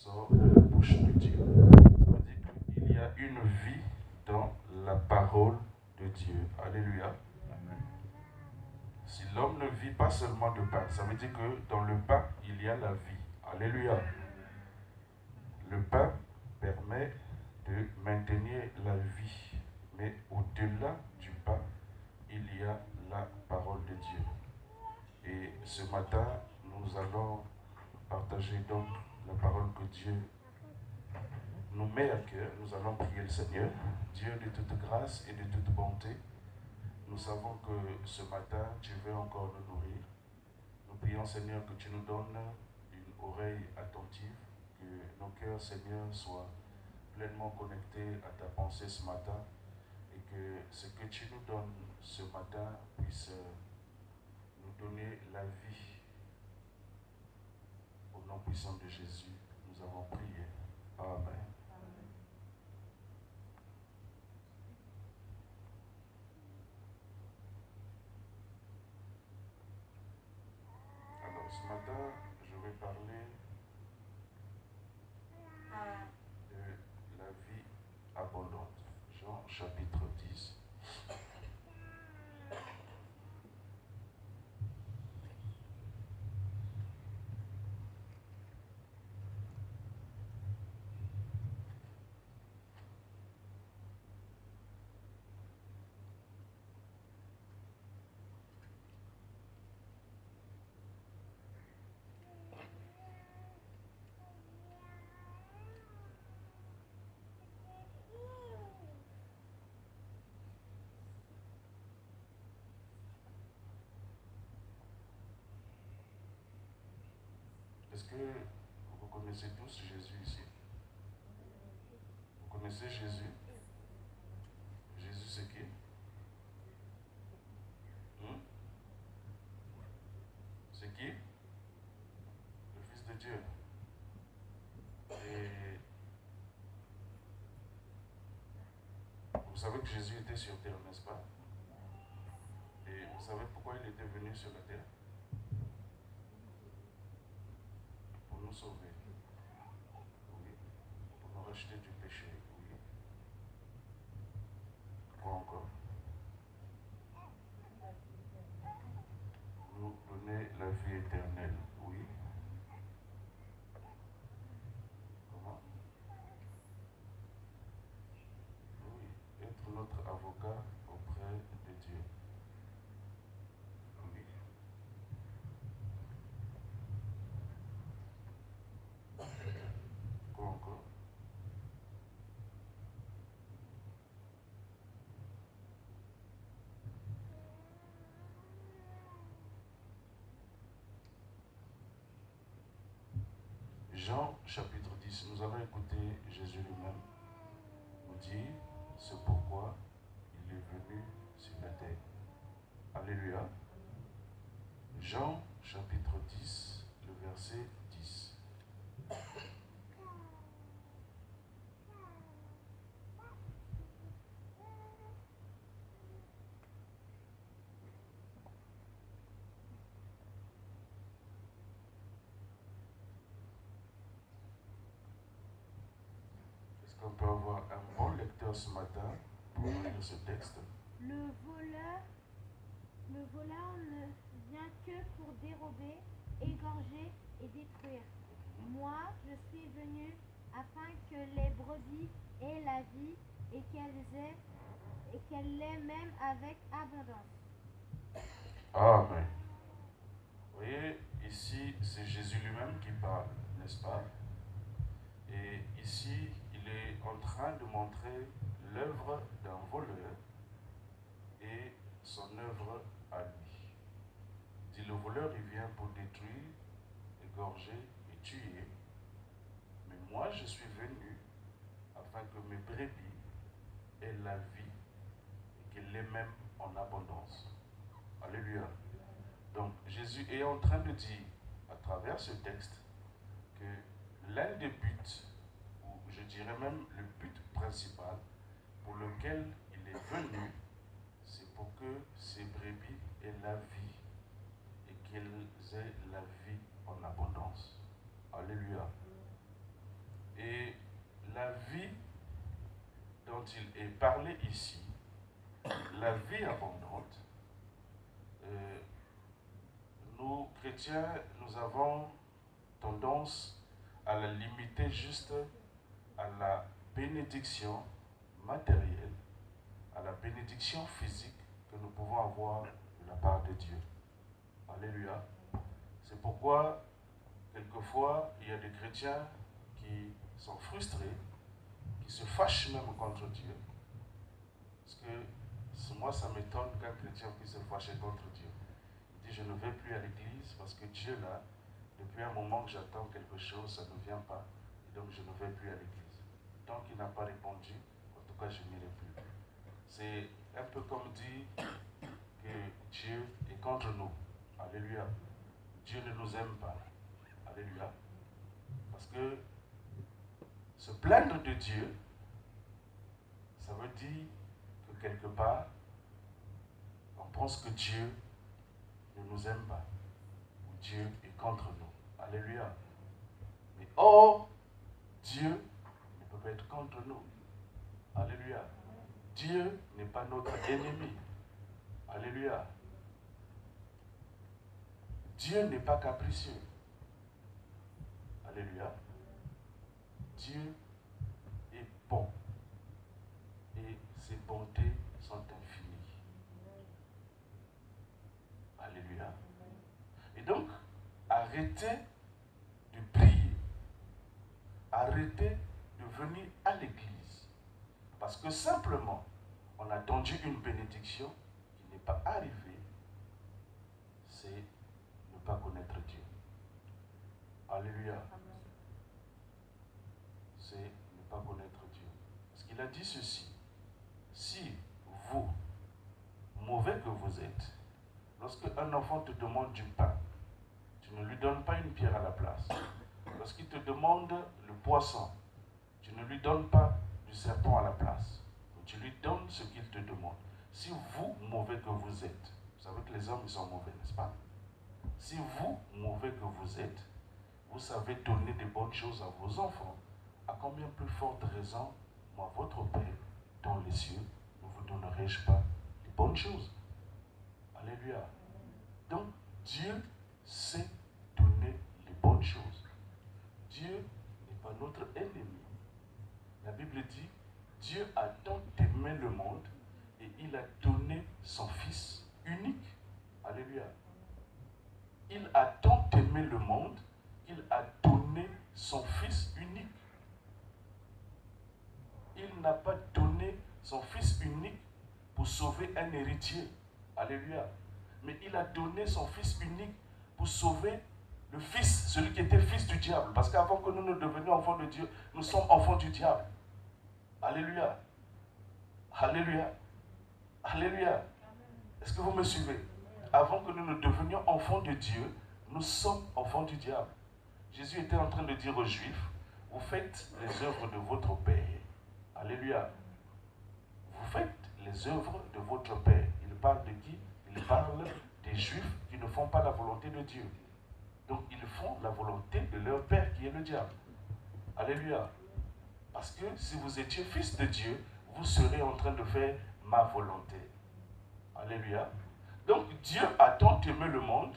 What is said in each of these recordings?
sort de la bouche de Dieu. Ça veut dire qu'il y a une vie dans la parole de Dieu. Alléluia. Si l'homme ne vit pas seulement de pain, ça veut dire que dans le pain, il y a la vie. Alléluia. Le pain permet de maintenir la vie. Mais au-delà du pain, il y a la parole de Dieu. Et ce matin, nous allons partager donc la parole que Dieu nous met à cœur. Nous allons prier le Seigneur, Dieu de toute grâce et de toute bonté. Nous savons que ce matin, tu veux encore nous nourrir. Nous prions, Seigneur, que tu nous donnes une oreille attentive, que nos cœurs, Seigneur, soient pleinement connectés à ta pensée ce matin, et que ce que tu nous donnes ce matin puisse nous donner la vie. Au nom puissant de Jésus, nous avons prié. Amen. Alors, ce matin, je vais parler de la vie abondante. Jean chapitre 10. Est-ce que vous connaissez tous Jésus ici? Vous connaissez Jésus? Jésus, c'est qui? C'est qui? Le Fils de Dieu. Et vous savez que Jésus était sur terre, n'est-ce pas? Et vous savez pourquoi il était venu sur la terre? Pour nous sauver. Oui. Pour nous racheter du péché. Oui. Quoi encore? Nous donner la vie éternelle. Oui. Comment? Oui. Être notre avocat auprès de Dieu. Oui. Quoi encore? Jean chapitre 10, nous allons écouter Jésus lui-même nous dire ce pourquoi il est venu sur la terre. Alléluia. Jean chapitre 10, le verset 10. Est-ce qu'on peut avoir un bon lecteur ce matin pour lire ce texte? Le voleur ne vient que pour dérober, égorger et détruire. Moi, je suis venu afin que les brebis aient la vie et qu'elles l'aient même avec abondance. Amen. Vous voyez, ici, c'est Jésus lui-même qui parle, n'est-ce pas? Et ici, il est en train de montrer l'œuvre d'un voleur et son œuvre à lui. Il dit, le voleur, il vient pour détruire, égorger et tuer. Mais moi, je suis venu afin que mes brebis aient la vie et qu'elles l'aient même en abondance. Alléluia. Donc, Jésus est en train de dire, à travers ce texte, que l'un des buts, ou je dirais même le but principal pour lequel il est venu, c'est pour que ces brebis aient la vie et qu'elles aient la vie en abondance. Alléluia. quand il est parlé ici, la vie abondante, nous, chrétiens, nous avons tendance à la limiter juste à la bénédiction matérielle, à la bénédiction physique que nous pouvons avoir de la part de Dieu. Alléluia. C'est pourquoi, quelquefois, il y a des chrétiens qui sont frustrés, qui se fâchent même contre Dieu. Parce que moi, ça m'étonne qu'un chrétien puisse se fâcher contre Dieu. Il dit, je ne vais plus à l'église parce que Dieu, là, depuis un moment que j'attends quelque chose, ça ne vient pas. Et donc, je ne vais plus à l'église. Tant qu'il n'a pas répondu, en tout cas, je n'irai plus. C'est un peu comme dire que Dieu est contre nous. Alléluia. Dieu ne nous aime pas. Alléluia. Parce que se plaindre de Dieu, ça veut dire que quelque part, on pense que Dieu ne nous aime pas. Ou Dieu est contre nous. Alléluia. Mais or, Dieu ne peut pas être contre nous. Alléluia. Dieu n'est pas notre ennemi. Alléluia. Dieu n'est pas capricieux. Alléluia. Dieu est bon. Et ses bontés sont infinies. Alléluia. Et donc, arrêtez de prier. Arrêtez de venir à l'église. Parce que simplement, on a attendu une bénédiction qui n'est pas arrivée. C'est ne pas connaître Dieu. Alléluia. C'est ne pas connaître Dieu. Parce qu'il a dit ceci. Si vous, mauvais que vous êtes, lorsque un enfant te demande du pain, tu ne lui donnes pas une pierre à la place. Lorsqu'il te demande le poisson, tu ne lui donnes pas du serpent à la place. Tu lui donnes ce qu'il te demande. Si vous, mauvais que vous êtes, vous savez que les hommes ils sont mauvais, n'est-ce pas? Si vous, mauvais que vous êtes, vous savez donner des bonnes choses à vos enfants, à combien plus forte raison, moi, votre Père, dans les cieux, ne vous donnerai-je pas les bonnes choses? Alléluia. Donc, Dieu sait donner les bonnes choses. Dieu n'est pas notre ennemi. La Bible dit, Dieu a tant aimé le monde et il a donné son Fils unique. Alléluia. Il a tant aimé le monde qu'il a donné son Fils unique. Il n'a pas donné son Fils unique pour sauver un héritier. Alléluia. Mais il a donné son Fils unique pour sauver le fils, celui qui était fils du diable. Parce qu'avant que nous ne devenions enfants de Dieu, nous sommes enfants du diable. Alléluia. Alléluia. Alléluia. Est-ce que vous me suivez? Avant que nous ne devenions enfants de Dieu, nous sommes enfants du diable. Jésus était en train de dire aux Juifs, vous faites les œuvres de votre Père. Alléluia. Vous faites les œuvres de votre Père. Il parle de qui? Il parle des Juifs qui ne font pas la volonté de Dieu. Donc ils font la volonté de leur Père qui est le diable. Alléluia. Parce que si vous étiez fils de Dieu, vous serez en train de faire ma volonté. Alléluia. Donc Dieu a tant aimé le monde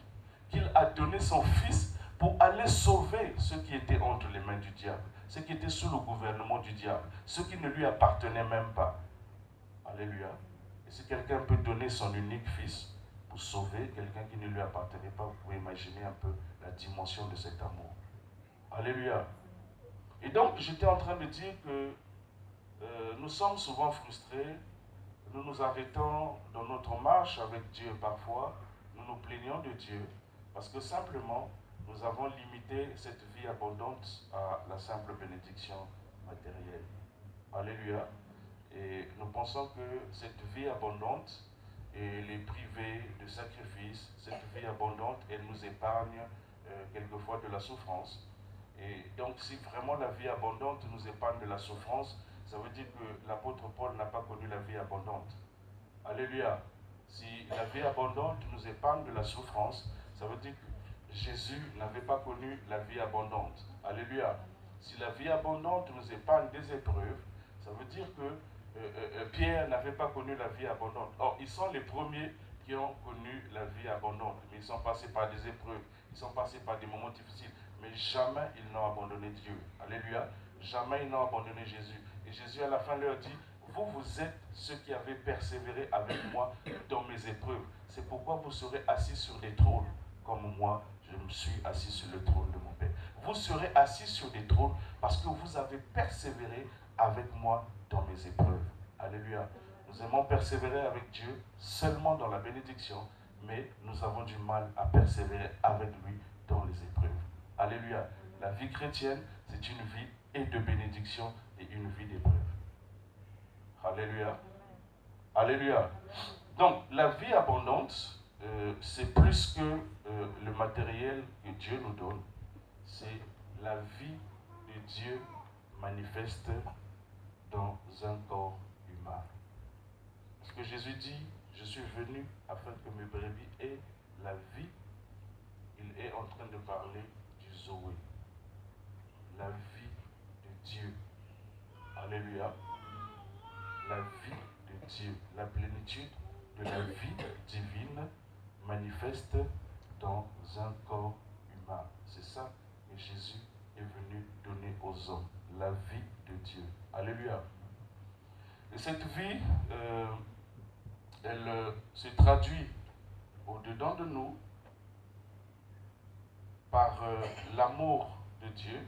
qu'il a donné son Fils pour aller sauver ceux qui étaient entre les mains du diable, ceux qui étaient sous le gouvernement du diable, ceux qui ne lui appartenaient même pas. Alléluia. Et si quelqu'un peut donner son unique Fils pour sauver quelqu'un qui ne lui appartenait pas, vous pouvez imaginer un peu la dimension de cet amour. Alléluia. Et donc, j'étais en train de dire que nous sommes souvent frustrés, nous nous arrêtons dans notre marche avec Dieu parfois, nous nous plaignons de Dieu, parce que simplement, nous avons limité cette vie abondante à la simple bénédiction matérielle. Alléluia. Et nous pensons que cette vie abondante, et les privée de sacrifice, cette vie abondante, elle nous épargne quelquefois de la souffrance. Et donc, si vraiment la vie abondante nous épargne de la souffrance, ça veut dire que l'apôtre Paul n'a pas connu la vie abondante. Alléluia. Si la vie abondante nous épargne de la souffrance, ça veut dire que Jésus n'avait pas connu la vie abondante. Alléluia. Si la vie abondante nous épargne des épreuves, ça veut dire que Pierre n'avait pas connu la vie abondante. Or, ils sont les premiers qui ont connu la vie abondante. Mais ils sont passés par des épreuves, ils sont passés par des moments difficiles. Mais jamais ils n'ont abandonné Dieu. Alléluia. Jamais ils n'ont abandonné Jésus. Et Jésus à la fin leur dit, vous êtes ceux qui avez persévéré avec moi dans mes épreuves. C'est pourquoi vous serez assis sur des trônes, comme moi, je me suis assis sur le trône de mon Père. Vous serez assis sur des trônes parce que vous avez persévéré avec moi dans mes épreuves. Alléluia. Nous aimons persévérer avec Dieu seulement dans la bénédiction, mais nous avons du mal à persévérer avec lui dans les épreuves. Alléluia. La vie chrétienne, c'est une vie et de bénédiction et une vie d'épreuve. Alléluia. Alléluia. Donc, la vie abondante, c'est plus que le matériel que Dieu nous donne. C'est la vie de Dieu manifeste dans un corps humain. Parce que Jésus dit, je suis venu afin que mes brebis aient la vie. Il est en train de parler du Zoé. La vie de Dieu. Alléluia. La vie de Dieu. La plénitude de la vie divine manifeste dans un corps humain. C'est ça que Jésus est venu donner aux hommes. La vie de Dieu. Alléluia. Et cette vie, elle se traduit au-dedans de nous par l'amour de Dieu,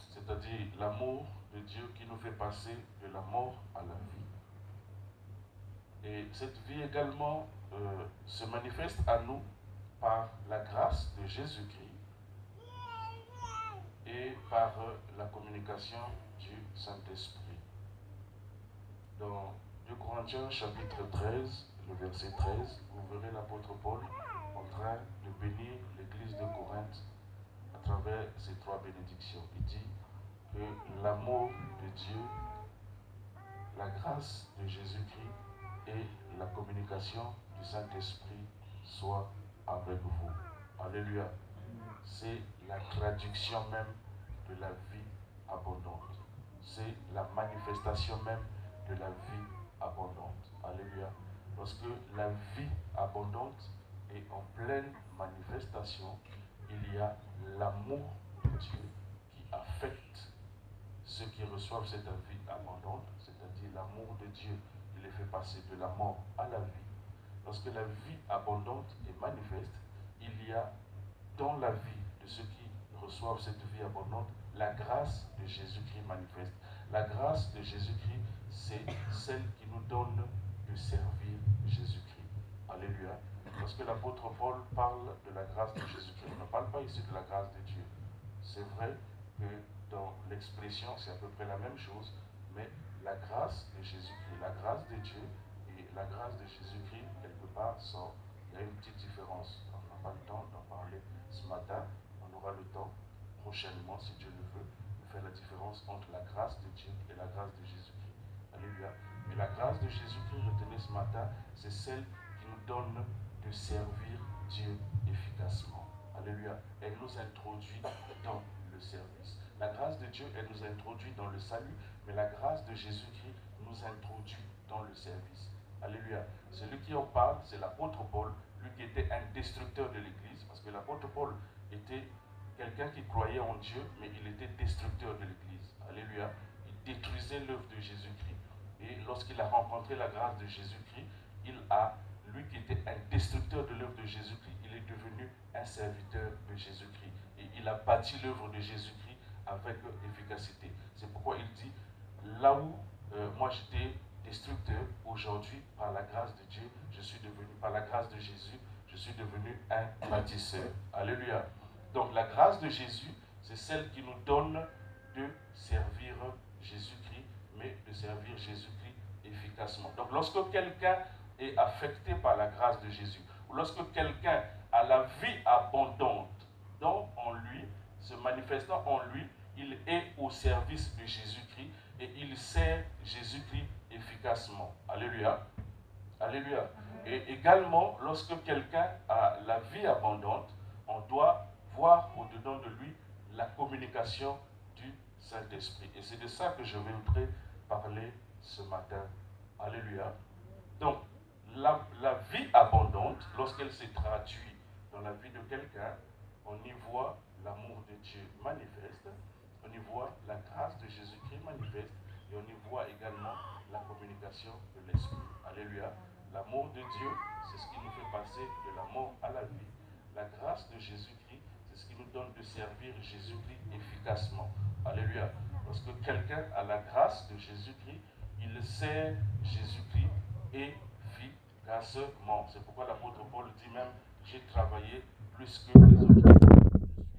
c'est-à-dire l'amour de Dieu qui nous fait passer de la mort à la vie. Et cette vie également se manifeste à nous par la grâce de Jésus-Christ et par la communication du Saint-Esprit. Dans 2 Corinthiens chapitre 13, le verset 13, vous verrez l'apôtre Paul en train de bénir l'église de Corinthe à travers ces 3 bénédictions. Il dit que l'amour de Dieu, la grâce de Jésus-Christ et la communication du Saint-Esprit soient avec vous. Alléluia. C'est la traduction même de la vie abondante. C'est la manifestation même de la vie abondante. Alléluia. Lorsque la vie abondante est en pleine manifestation, il y a l'amour de Dieu qui affecte ceux qui reçoivent cette vie abondante, c'est-à-dire l'amour de Dieu, il les fait passer de la mort à la vie. Lorsque la vie abondante est manifeste, il y a dans la vie de ceux qui reçoivent cette vie abondante la grâce de Jésus-Christ manifeste. La grâce de Jésus-Christ, c'est celle qui nous donne de servir Jésus-Christ. Alléluia. Lorsque l'apôtre Paul parle de la grâce de Jésus-Christ, on ne parle pas ici de la grâce de Dieu. C'est vrai que dans l'expression, c'est à peu près la même chose, mais la grâce de Jésus-Christ, la grâce de Dieu et la grâce de Jésus-Christ, quelque part, il y a une petite différence. On n'a pas le temps d'en parler ce matin. On aura le temps prochainement, si Dieu le veut, de faire la différence entre la grâce de Dieu et la grâce de Jésus-Christ. Alléluia. Mais la grâce de Jésus-Christ, retenez ce matin, c'est celle qui nous donne de servir Dieu efficacement. Alléluia. Elle nous introduit dans le service. La grâce de Dieu, elle nous introduit dans le salut, mais la grâce de Jésus-Christ nous introduit dans le service. Alléluia. Celui qui en parle, c'est l'apôtre Paul, lui qui était un destructeur de l'Église, parce que l'apôtre Paul était quelqu'un qui croyait en Dieu, mais il était destructeur de l'Église. Alléluia. Il détruisait l'œuvre de Jésus-Christ. Et lorsqu'il a rencontré la grâce de Jésus-Christ, lui qui était un destructeur de l'œuvre de Jésus-Christ, il est devenu un serviteur de Jésus-Christ. Et il a bâti l'œuvre de Jésus-Christ avec efficacité. C'est pourquoi il dit, là où moi j'étais destructeur, aujourd'hui, par la grâce de Dieu, je suis devenu, par la grâce de Jésus, je suis devenu un bâtisseur. Alléluia. Donc la grâce de Jésus, c'est celle qui nous donne de servir Jésus-Christ, mais de servir Jésus-Christ efficacement. Donc lorsque quelqu'un est affecté par la grâce de Jésus, ou lorsque quelqu'un a la vie abondante donc en lui, se manifestant en lui, il est au service de Jésus-Christ et il sert Jésus-Christ efficacement. Alléluia. Alléluia. Et également, lorsque quelqu'un a la vie abondante, on doit voir au-dedans de lui la communication du Saint-Esprit. Et c'est de ça que je voudrais parler ce matin. Alléluia. Donc, la vie abondante, lorsqu'elle se traduit dans la vie de quelqu'un, on y voit l'amour de Dieu manifeste, on y voit la grâce de Jésus-Christ manifeste, et on y voit également la communication de l'Esprit. Alléluia. L'amour de Dieu, c'est ce qui nous fait passer de la mort à la vie. La grâce de Jésus-Christ, c'est ce qui nous donne de servir Jésus-Christ efficacement. Alléluia. Lorsque quelqu'un a la grâce de Jésus-Christ, il sert Jésus-Christ efficacement. C'est pourquoi l'apôtre Paul dit même, j'ai travaillé plus que les autres. Je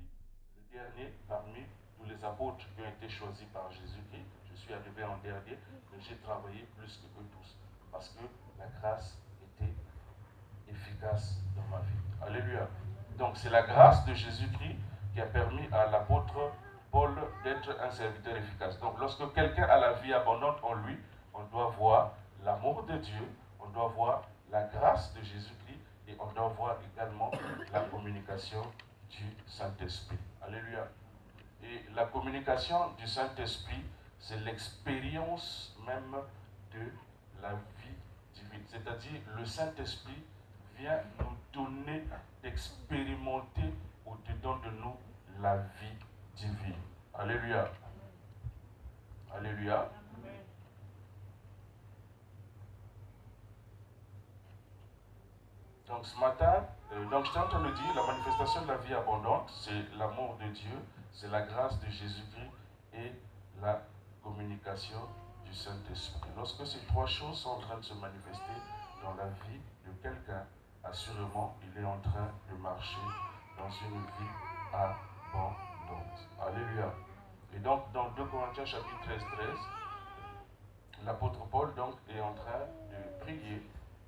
suis le dernier parmi tous les apôtres qui ont été choisis par Jésus-Christ. Je suis arrivé en dernier, mais j'ai travaillé plus que eux tous. Parce que la grâce était efficace dans ma vie. Alléluia. Donc c'est la grâce de Jésus-Christ qui a permis à l'apôtre Paul d'être un serviteur efficace. Donc lorsque quelqu'un a la vie abondante en lui, on doit voir l'amour de Dieu, on doit voir la grâce de Jésus-Christ et on doit voir également la communication du Saint-Esprit. Alléluia. Et la communication du Saint-Esprit, c'est l'expérience même de la vie divine. C'est-à-dire le Saint-Esprit vient nous donner d'expérimenter au-dedans de nous la vie divine. Alléluia. Alléluia. Donc ce matin, je t'ai en train de dire, la manifestation de la vie abondante, c'est l'amour de Dieu, c'est la grâce de Jésus-Christ et la communication du Saint-Esprit. Lorsque ces trois choses sont en train de se manifester dans la vie de quelqu'un, assurément, il est en train de marcher dans une vie abondante. Alléluia. Et donc, dans 2 Corinthiens chapitre 13, l'apôtre Paul donc, est en train de prier.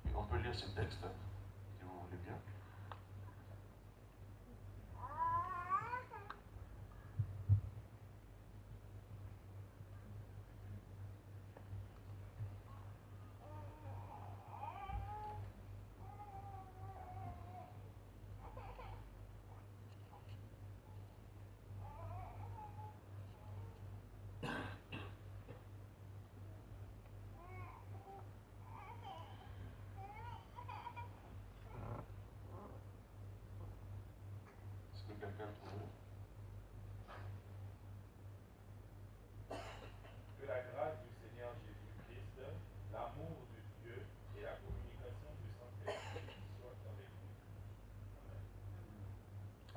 Et on peut lire ce texte, si vous voulez bien. Est-ce que quelqu'un trouve? Que la grâce du Seigneur Jésus-Christ, l'amour de Dieu et la communication du Saint-Esprit soient avec vous.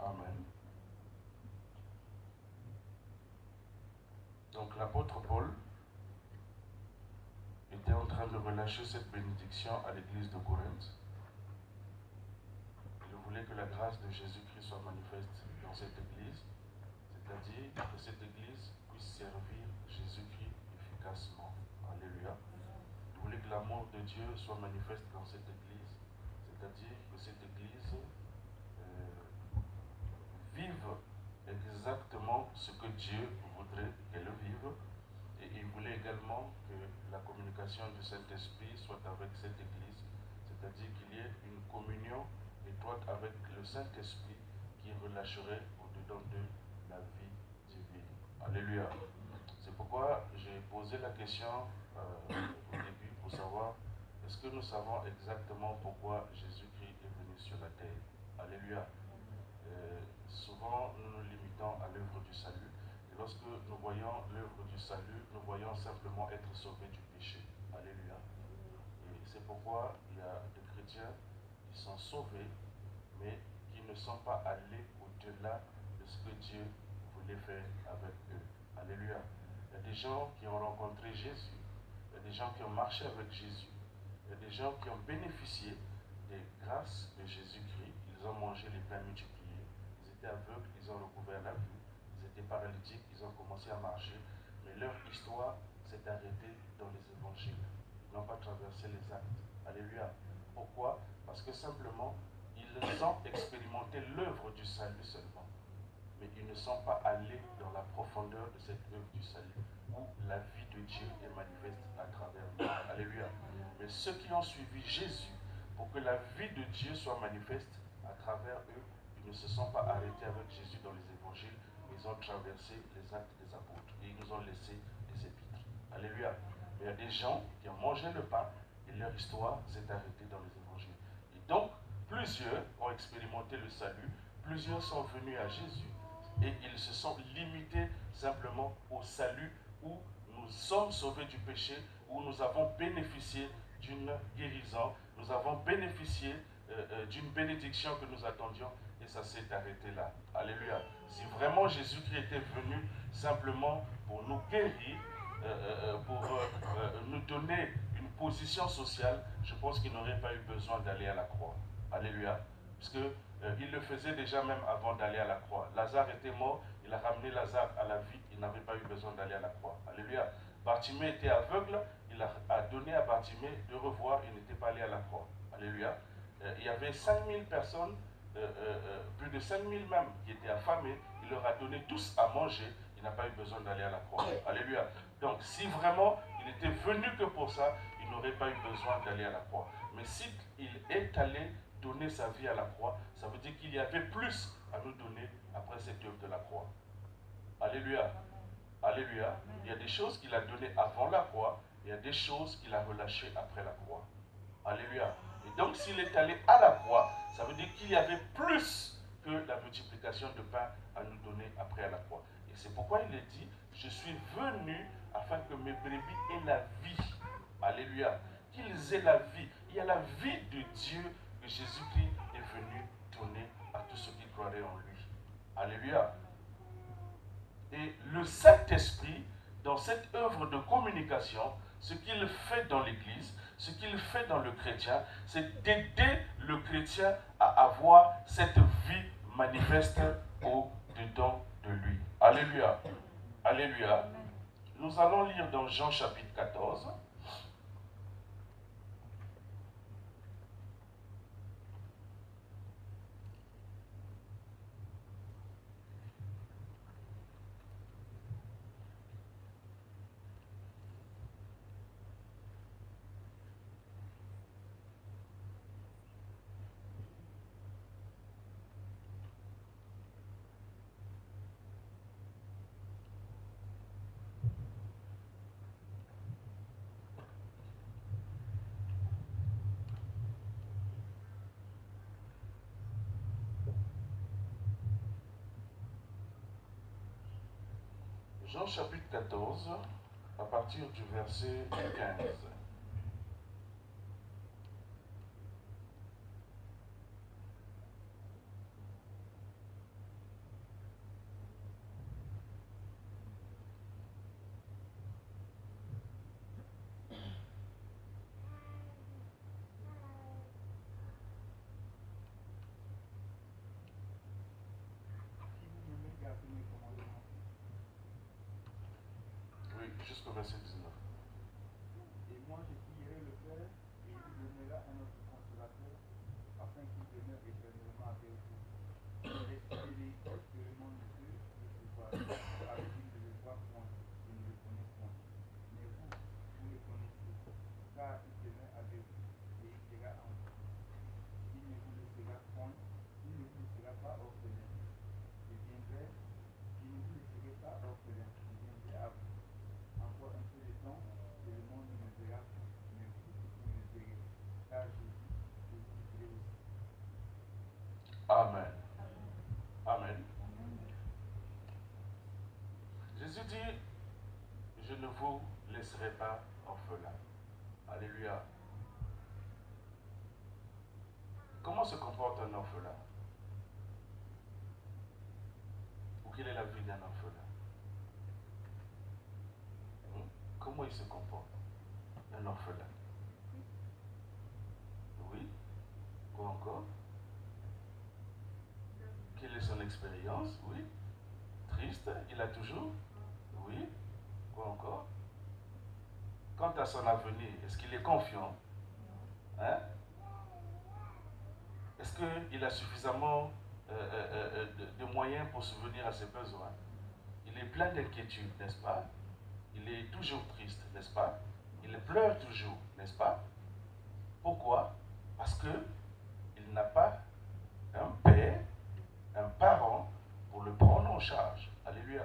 Amen. Amen. Donc l'apôtre Paul était en train de relâcher cette bénédiction à l'église de Corinthe. Il voulait que la grâce de Jésus-Christ soit manifeste dans cette église, c'est-à-dire que cette église puisse servir Jésus-Christ efficacement. Alléluia. Il voulait que l'amour de Dieu soit manifeste dans cette église, c'est-à-dire que cette église vive exactement ce que Dieu voudrait qu'elle vive. Et il voulait également que la communication du Saint-Esprit soit avec cette église, c'est-à-dire qu'il y ait une communion étroite avec le Saint-Esprit qui relâcherait au-dedans de la vie divine. Alléluia. C'est pourquoi j'ai posé la question au début pour savoir est-ce que nous savons exactement pourquoi Jésus-Christ est venu sur la terre. Alléluia. Souvent, nous nous limitons à l'œuvre du salut. Et lorsque nous voyons l'œuvre du salut, nous voyons simplement être sauvés du péché. Alléluia. Et c'est pourquoi il y a des chrétiens qui sont sauvés, mais qui ne sont pas allés au-delà de ce que Dieu voulait faire avec eux. Alléluia. Il y a des gens qui ont rencontré Jésus. Il y a des gens qui ont marché avec Jésus. Il y a des gens qui ont bénéficié des grâces de Jésus-Christ. Ils ont mangé les pains multipliés. Ils étaient aveugles, ils ont recouvert la vue. Ils étaient paralytiques, ils ont commencé à marcher. Mais leur histoire s'est arrêtée dans les évangiles. Ils n'ont pas traversé les actes. Alléluia. Pourquoi? Parce que simplement, ils ont expérimenté l'œuvre du salut seulement. Mais ils ne sont pas allés dans la profondeur de cette œuvre du salut, où la vie de Dieu est manifeste à travers eux. Alléluia. Mais ceux qui ont suivi Jésus, pour que la vie de Dieu soit manifeste à travers eux, ils ne se sont pas arrêtés avec Jésus dans les évangiles, ils ont traversé les actes des apôtres et ils nous ont laissé des épîtres. Alléluia. il y a des gens qui ont mangé le pain et leur histoire s'est arrêtée dans les évangiles. Et donc, plusieurs ont expérimenté le salut, plusieurs sont venus à Jésus et ils se sont limités simplement au salut où nous sommes sauvés du péché, où nous avons bénéficié d'une guérison, nous avons bénéficié d'une bénédiction que nous attendions et ça s'est arrêté là. Alléluia. Si vraiment Jésus-Christ était venu simplement pour nous guérir, pour nous donner une position sociale, je pense qu'il n'aurait pas eu besoin d'aller à la croix. Alléluia. Parce qu'il le faisait déjà même avant d'aller à la croix. Lazare était mort, il a ramené Lazare à la vie, il n'avait pas eu besoin d'aller à la croix. Alléluia. Bartimée était aveugle, il a donné à Bartimée de revoir, il n'était pas allé à la croix. Alléluia. Il y avait 5000 personnes, plus de 5000 même, qui étaient affamés, il leur a donné tous à manger, il n'a pas eu besoin d'aller à la croix. Alléluia. Donc si vraiment il était venu que pour ça, il n'aurait pas eu besoin d'aller à la croix. Mais s'il est allé donner sa vie à la croix, ça veut dire qu'il y avait plus à nous donner après cette œuvre de la croix. Alléluia. Alléluia. Il y a des choses qu'il a données avant la croix, il y a des choses qu'il a relâchées après la croix. Alléluia. Et donc s'il est allé à la croix, ça veut dire qu'il y avait plus que la multiplication de pain à nous donner après à la croix. Et c'est pourquoi il est dit, je suis venu afin que mes brebis aient la vie. Alléluia. Qu'ils aient la vie. Il y a la vie de Dieu que Jésus-Christ est venu donner à tous ceux qui croiraient en lui. Alléluia. Et le Saint-Esprit, dans cette œuvre de communication, ce qu'il fait dans l'Église, ce qu'il fait dans le chrétien, c'est d'aider le chrétien à avoir cette vie manifeste au-dedans de lui. Alléluia. Alléluia. Nous allons lire dans Jean chapitre 14. Jean chapitre 14, à partir du verset 15. Oui, jusqu'au verset 19. Et moi je prierai le Père, et il vous donnera un autre consolateur, afin qu'il demeure éternellement avec vous. L'esprit de l'Église que le monde ne peut recevoir, avec il ne le voit point, et ne le connaît point. Mais vous, vous le connaissez, car il demeure avec vous, et il sera en vous. Il ne vous laissera point, il ne vous laissera pas orphelin. Je viendrai, je ne vous laisserai pas orphelin, je viendrai à vous. Encore un peu de temps, et le monde ne me verra plus, mais vous me verrez, car je vous verrai aussi. Amen. Amen. Jésus dit, je ne vous laisserai pas orphelin. Alléluia. Comment se comporte un orphelin? Ou quelle est la vie d'un orphelin? Comment il se comporte, un orphelin? Oui. Quoi encore? Quelle est son expérience? Oui. Triste, il a toujours? Oui. Quoi encore? Quant à son avenir, est-ce qu'il est confiant? Hein? Est-ce qu'il a suffisamment de moyens pour subvenir à ses besoins? Il est plein d'inquiétude, n'est-ce pas? Il est toujours triste, n'est-ce pas? Il pleure toujours, n'est-ce pas? Pourquoi? Parce qu'il n'a pas un père, un parent pour le prendre en charge. Alléluia.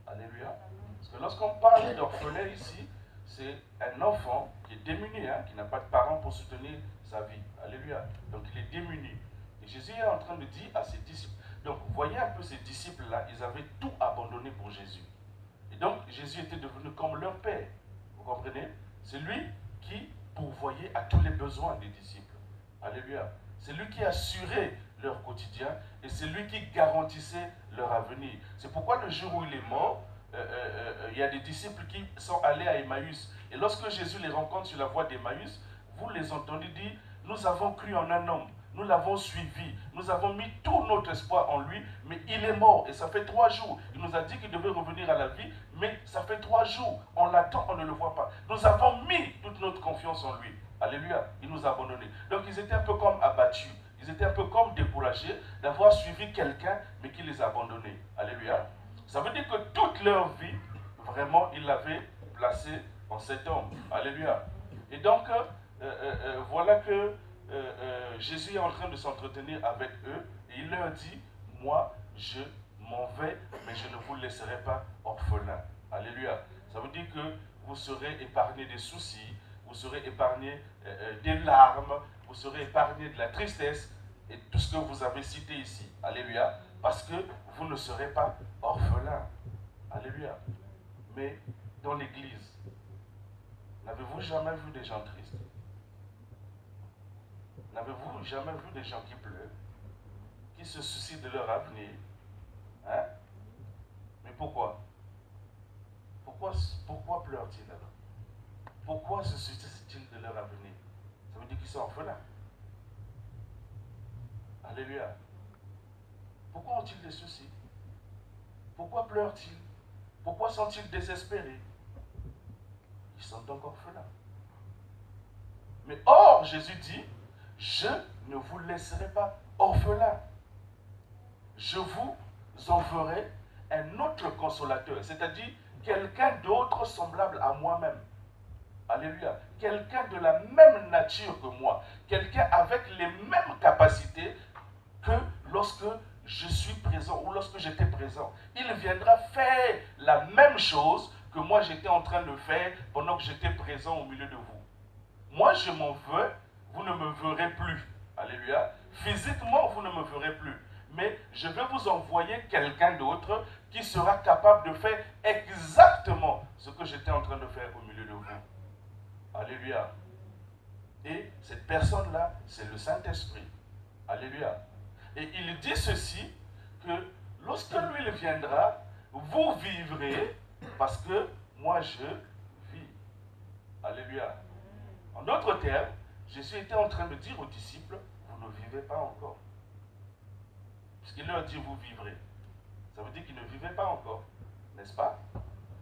Alléluia. Parce que lorsqu'on parle d'orphelin ici, c'est un enfant qui est démuni, hein, qui n'a pas de parents pour soutenir sa vie. Alléluia. Donc il est démuni. Et Jésus est en train de dire à ses disciples. Donc vous voyez un peu ces disciples-là, ils avaient tout abandonné pour Jésus. Et donc Jésus était devenu comme leur père. Vous comprenez? C'est lui qui pourvoyait à tous les besoins des disciples. Alléluia. C'est lui qui assurait leur quotidien et c'est lui qui garantissait leur avenir. C'est pourquoi le jour où il est mort, il y a des disciples qui sont allés à Emmaüs. Et lorsque Jésus les rencontre sur la voie d'Emmaüs, vous les entendez dire, nous avons cru en un homme, nous l'avons suivi, nous avons mis tout notre espoir en lui, mais il est mort et ça fait 3 jours. Il nous a dit qu'il devait revenir à la vie, mais ça fait 3 jours. On l'attend, on ne le voit pas. Nous avons mis toute notre confiance en lui. Alléluia, il nous a abandonnés. Donc ils étaient un peu comme abattus, ils étaient un peu comme découragés d'avoir suivi quelqu'un, mais qui les a abandonnés. Alléluia. Ça veut dire que toute leur vie, vraiment, ils l'avaient placé en cet homme. Alléluia. Et donc, voilà que Jésus est en train de s'entretenir avec eux et il leur dit, moi, je m'en vais, mais je ne vous laisserai pas orphelins. Alléluia. Ça veut dire que vous serez épargnés des soucis, vous serez épargnés des larmes, vous serez épargnés de la tristesse et tout ce que vous avez cité ici. Alléluia. Parce que vous ne serez pas orphelins. Alléluia. Mais dans l'église, n'avez-vous jamais vu des gens tristes? N'avez-vous jamais vu des gens qui pleurent, qui se soucient de leur avenir? Hein? Mais pourquoi? Pourquoi pleurent-ils alors? Pourquoi se soucient-ils de leur avenir? Ça veut dire qu'ils sont orphelins. Alléluia. Pourquoi ont-ils des soucis? Pourquoi pleurent-ils? Pourquoi sont-ils désespérés? Ils sont donc orphelins. Mais or, Jésus dit, je ne vous laisserai pas orphelins. Je vous enverrai un autre consolateur, c'est-à-dire quelqu'un d'autre semblable à moi-même. Alléluia. Quelqu'un de la même nature que moi. Quelqu'un avec les mêmes capacités que lorsque je suis présent ou lorsque j'étais présent. Il viendra faire la même chose que moi j'étais en train de faire pendant que j'étais présent au milieu de vous. Moi je m'en veux, vous ne me verrez plus. Alléluia. Physiquement, vous ne me verrez plus. Mais je vais vous envoyer quelqu'un d'autre qui sera capable de faire exactement ce que j'étais en train de faire au milieu de vous. Alléluia. Et cette personne-là, c'est le Saint-Esprit. Alléluia. Et il dit ceci, que lorsque lui il viendra, vous vivrez parce que moi je vis. Alléluia. En d'autres termes, Jésus était en train de dire aux disciples, vous ne vivez pas encore. Puisqu'il leur dit, vous vivrez. Ça veut dire qu'ils ne vivaient pas encore, n'est-ce pas?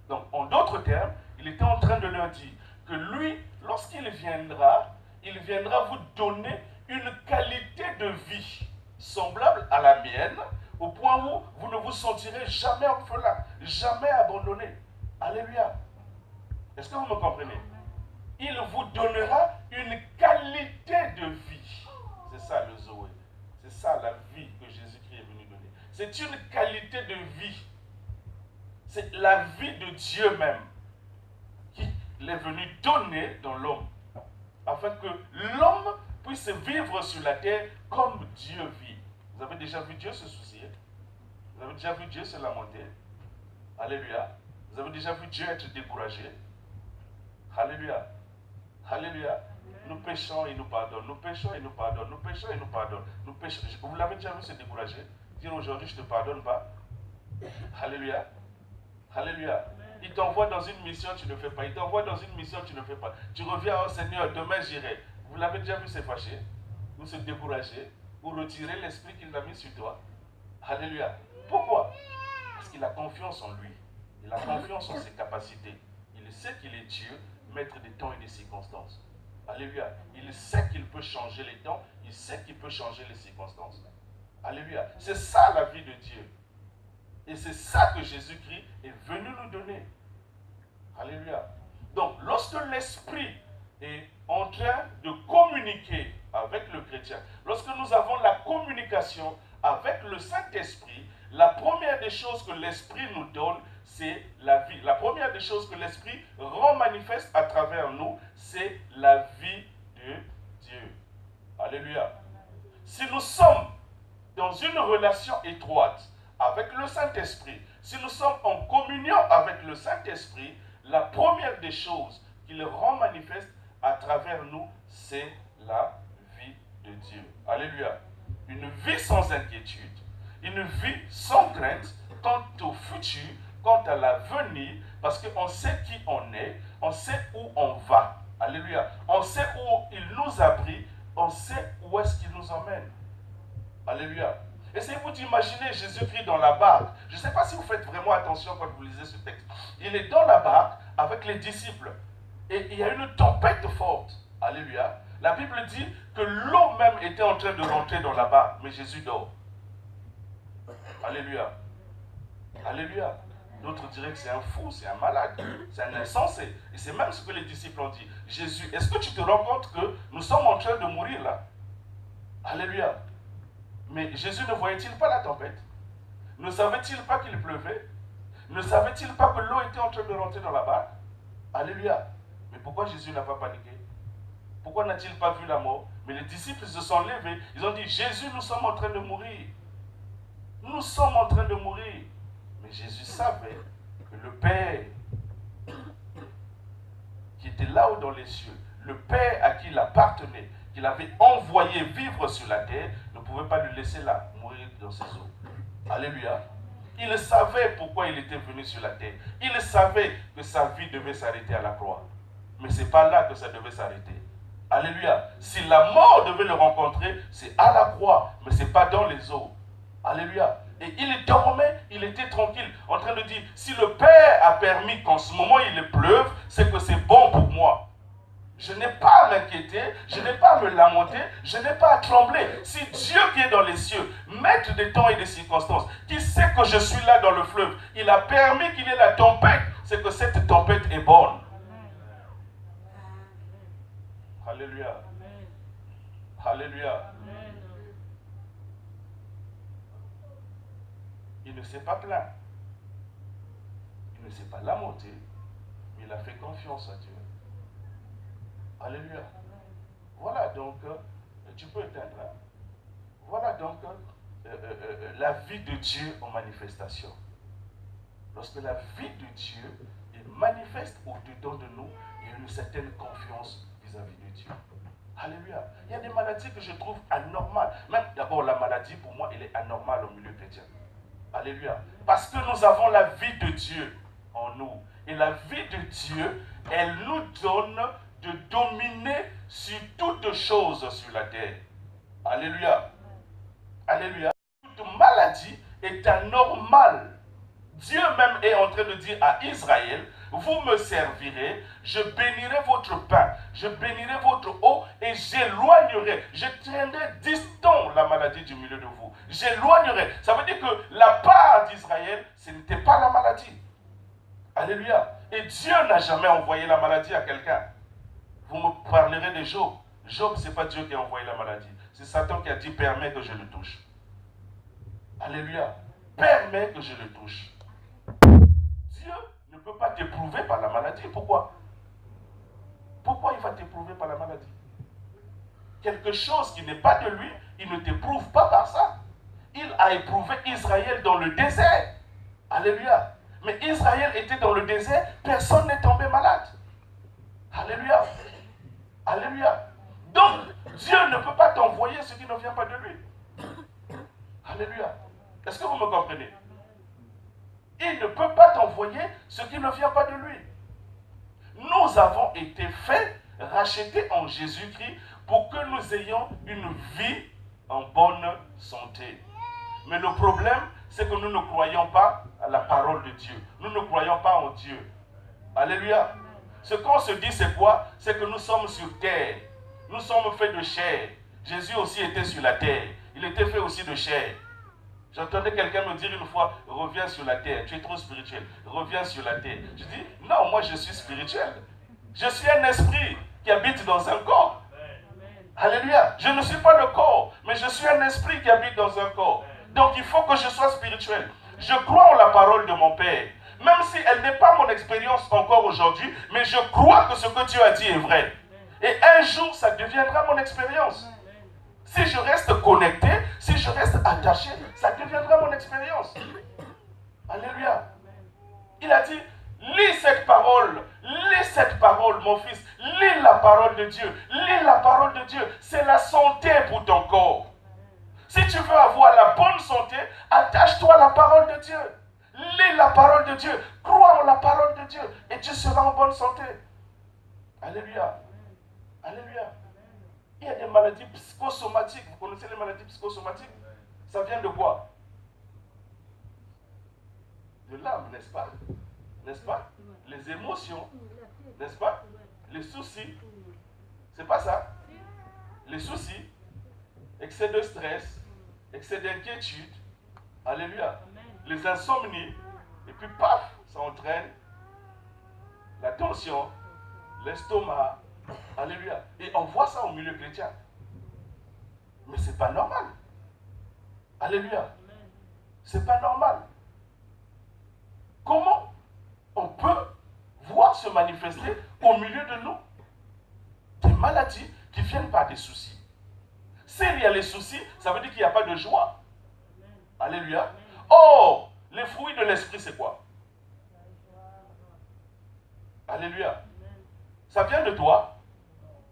Donc, en d'autres termes, il était en train de leur dire que lui, lorsqu'il viendra, il viendra vous donner une qualité de vie semblable à la mienne, au point où vous ne vous sentirez jamais orphelin, jamais abandonné. Alléluia. Est-ce que vous me comprenez? Il vous donnera une qualité de vie. C'est ça le Zoé. C'est ça la vie que Jésus-Christ est venu donner. C'est une qualité de vie. C'est la vie de Dieu même qu'il est venu donner dans l'homme. Afin que l'homme puisse vivre sur la terre comme Dieu vit. Vous avez déjà vu Dieu se soucier? Vous avez déjà vu Dieu se lamenter? Alléluia. Vous avez déjà vu Dieu être découragé? Alléluia. Alléluia. Nous péchons et il nous pardonne. Nous péchons et il nous pardonne. Nous péchons et il nous pardonne. Nous péchons. Vous l'avez déjà vu se décourager? Dire aujourd'hui je ne te pardonne pas. Alléluia. Alléluia. Il t'envoie dans une mission, tu ne fais pas. Il t'envoie dans une mission, tu ne fais pas. Tu reviens au Seigneur, demain j'irai. Vous l'avez déjà vu se fâcher, ou se décourager, ou retirer l'esprit qu'il a mis sur toi. Alléluia. Pourquoi? Parce qu'il a confiance en lui. Il a confiance en ses capacités. Il sait qu'il est Dieu, maître des temps et des circonstances. Alléluia. Il sait qu'il peut changer les temps, il sait qu'il peut changer les circonstances. Alléluia. C'est ça la vie de Dieu. Et c'est ça que Jésus-Christ est venu nous donner. Alléluia. Donc, lorsque l'Esprit est en train de communiquer avec le chrétien, lorsque nous avons la communication avec le Saint-Esprit, la première des choses que l'Esprit nous donne, c'est la vie. La première des choses que l'Esprit rend manifeste à travers nous, c'est la vie de Dieu. Alléluia. Si nous sommes dans une relation étroite avec le Saint-Esprit, si nous sommes en communion avec le Saint-Esprit, la première des choses qu'il rend manifeste à travers nous, c'est la vie de Dieu. Alléluia. Une vie sans inquiétude, une vie sans crainte quant au futur, quant à l'avenir, parce qu'on sait qui on est, on sait où on va. Alléluia. On sait où il nous a pris, on sait où est-ce qu'il nous emmène. Alléluia. Essayez-vous d'imaginer Jésus-Christ dans la barque. Je ne sais pas si vous faites vraiment attention quand vous lisez ce texte. Il est dans la barque avec les disciples. Et il y a une tempête forte. Alléluia. La Bible dit que l'eau même était en train de rentrer dans la barque, mais Jésus dort. Alléluia. Alléluia. D'autres diraient que c'est un fou, c'est un malade, c'est un insensé. Et c'est même ce que les disciples ont dit. Jésus, est-ce que tu te rends compte que nous sommes en train de mourir là? Alléluia. Mais Jésus ne voyait-il pas la tempête? Ne savait-il pas qu'il pleuvait? Ne savait-il pas que l'eau était en train de rentrer dans la barque? Alléluia. Mais pourquoi Jésus n'a pas paniqué? Pourquoi n'a-t-il pas vu la mort? Mais les disciples se sont levés. Ils ont dit, Jésus, nous sommes en train de mourir. Nous sommes en train de mourir. Mais Jésus savait que le Père, qui était là-haut dans les cieux, le Père à qui il appartenait, qu'il avait envoyé vivre sur la terre, ne pouvait pas le laisser là, mourir dans ses eaux. Alléluia. Il savait pourquoi il était venu sur la terre. Il savait que sa vie devait s'arrêter à la croix. Mais ce n'est pas là que ça devait s'arrêter. Alléluia. Si la mort devait le rencontrer, c'est à la croix, mais ce n'est pas dans les eaux. Alléluia. Et il dormait, il était tranquille, en train de dire, si le Père a permis qu'en ce moment il pleuve, c'est que c'est bon pour moi. Je n'ai pas à m'inquiéter, je n'ai pas à me lamenter, je n'ai pas à trembler. Si Dieu qui est dans les cieux, maître des temps et des circonstances, qui sait que je suis là dans le fleuve, il a permis qu'il y ait la tempête, c'est que cette tempête est bonne. Alléluia. Alléluia. Il ne s'est pas plaint. Il ne s'est pas lamenté, mais il a fait confiance à Dieu. Alléluia. Voilà donc, tu peux éteindre. Hein? Voilà donc la vie de Dieu en manifestation. Lorsque la vie de Dieu est manifeste au-dedans de nous, il y a une certaine confiance vis-à-vis de Dieu. Alléluia. Il y a des maladies que je trouve anormales. Même d'abord, la maladie, pour moi, elle est anormale au milieu chrétien. Alléluia. Parce que nous avons la vie de Dieu en nous. Et la vie de Dieu, elle nous donne de dominer sur toutes choses sur la terre. Alléluia. Alléluia. Toute maladie est anormale. Dieu même est en train de dire à Israël, vous me servirez, je bénirai votre pain, je bénirai votre eau et j'éloignerai, je tiendrai distant la maladie du milieu de vous. J'éloignerai. Ça veut dire que la part d'Israël, ce n'était pas la maladie. Alléluia. Et Dieu n'a jamais envoyé la maladie à quelqu'un. Vous me parlerez de Job. Job, ce n'est pas Dieu qui a envoyé la maladie. C'est Satan qui a dit, permets que je le touche. Alléluia. Permets que je le touche. Dieu ne peut pas t'éprouver par la maladie. Pourquoi? Pourquoi il va t'éprouver par la maladie? Quelque chose qui n'est pas de lui, il ne t'éprouve pas par ça. Il a éprouvé Israël dans le désert. Alléluia. Mais Israël était dans le désert, personne n'est tombé malade. Alléluia. Alléluia. Donc, Dieu ne peut pas t'envoyer ce qui ne vient pas de lui. Alléluia. Est-ce que vous me comprenez? Il ne peut pas t'envoyer ce qui ne vient pas de lui. Nous avons été faits, rachetés en Jésus-Christ pour que nous ayons une vie en bonne santé. Mais le problème, c'est que nous ne croyons pas à la parole de Dieu. Nous ne croyons pas en Dieu. Alléluia. Ce qu'on se dit, c'est quoi? C'est que nous sommes sur terre. Nous sommes faits de chair. Jésus aussi était sur la terre. Il était fait aussi de chair. J'entendais quelqu'un me dire une fois, reviens sur la terre, tu es trop spirituel, reviens sur la terre. Je dis, non, moi je suis spirituel. Je suis un esprit qui habite dans un corps. Alléluia. Je ne suis pas le corps, mais je suis un esprit qui habite dans un corps. Donc il faut que je sois spirituel. Je crois en la parole de mon Père. Même si elle n'est pas mon expérience encore aujourd'hui, mais je crois que ce que Dieu a dit est vrai. Et un jour, ça deviendra mon expérience. Si je reste connecté, si je reste attaché, ça deviendra mon expérience. Alléluia. Il a dit, lis cette parole, mon fils, lis la parole de Dieu, lis la parole de Dieu. C'est la santé pour ton corps. Si tu veux avoir la bonne santé, attache-toi à la parole de Dieu. Lis la parole de Dieu, crois en la parole de Dieu et tu seras en bonne santé. Alléluia. Alléluia. Il y a des maladies psychosomatiques. Vous connaissez les maladies psychosomatiques? Ça vient de quoi? De l'âme, n'est-ce pas? N'est-ce pas? Les émotions, n'est-ce pas? Les soucis. C'est pas ça? Les soucis, excès de stress, excès d'inquiétude. Alléluia. Les insomnies. Et puis paf, ça entraîne la tension, l'estomac. Alléluia. Et on voit ça au milieu chrétien. Mais c'est pas normal. Alléluia. C'est pas normal. Comment on peut voir se manifester au milieu de nous des maladies qui viennent par des soucis? S'il y a les soucis, ça veut dire qu'il n'y a pas de joie. Alléluia. Or, les fruits de l'esprit, c'est quoi? Alléluia. Ça vient de toi?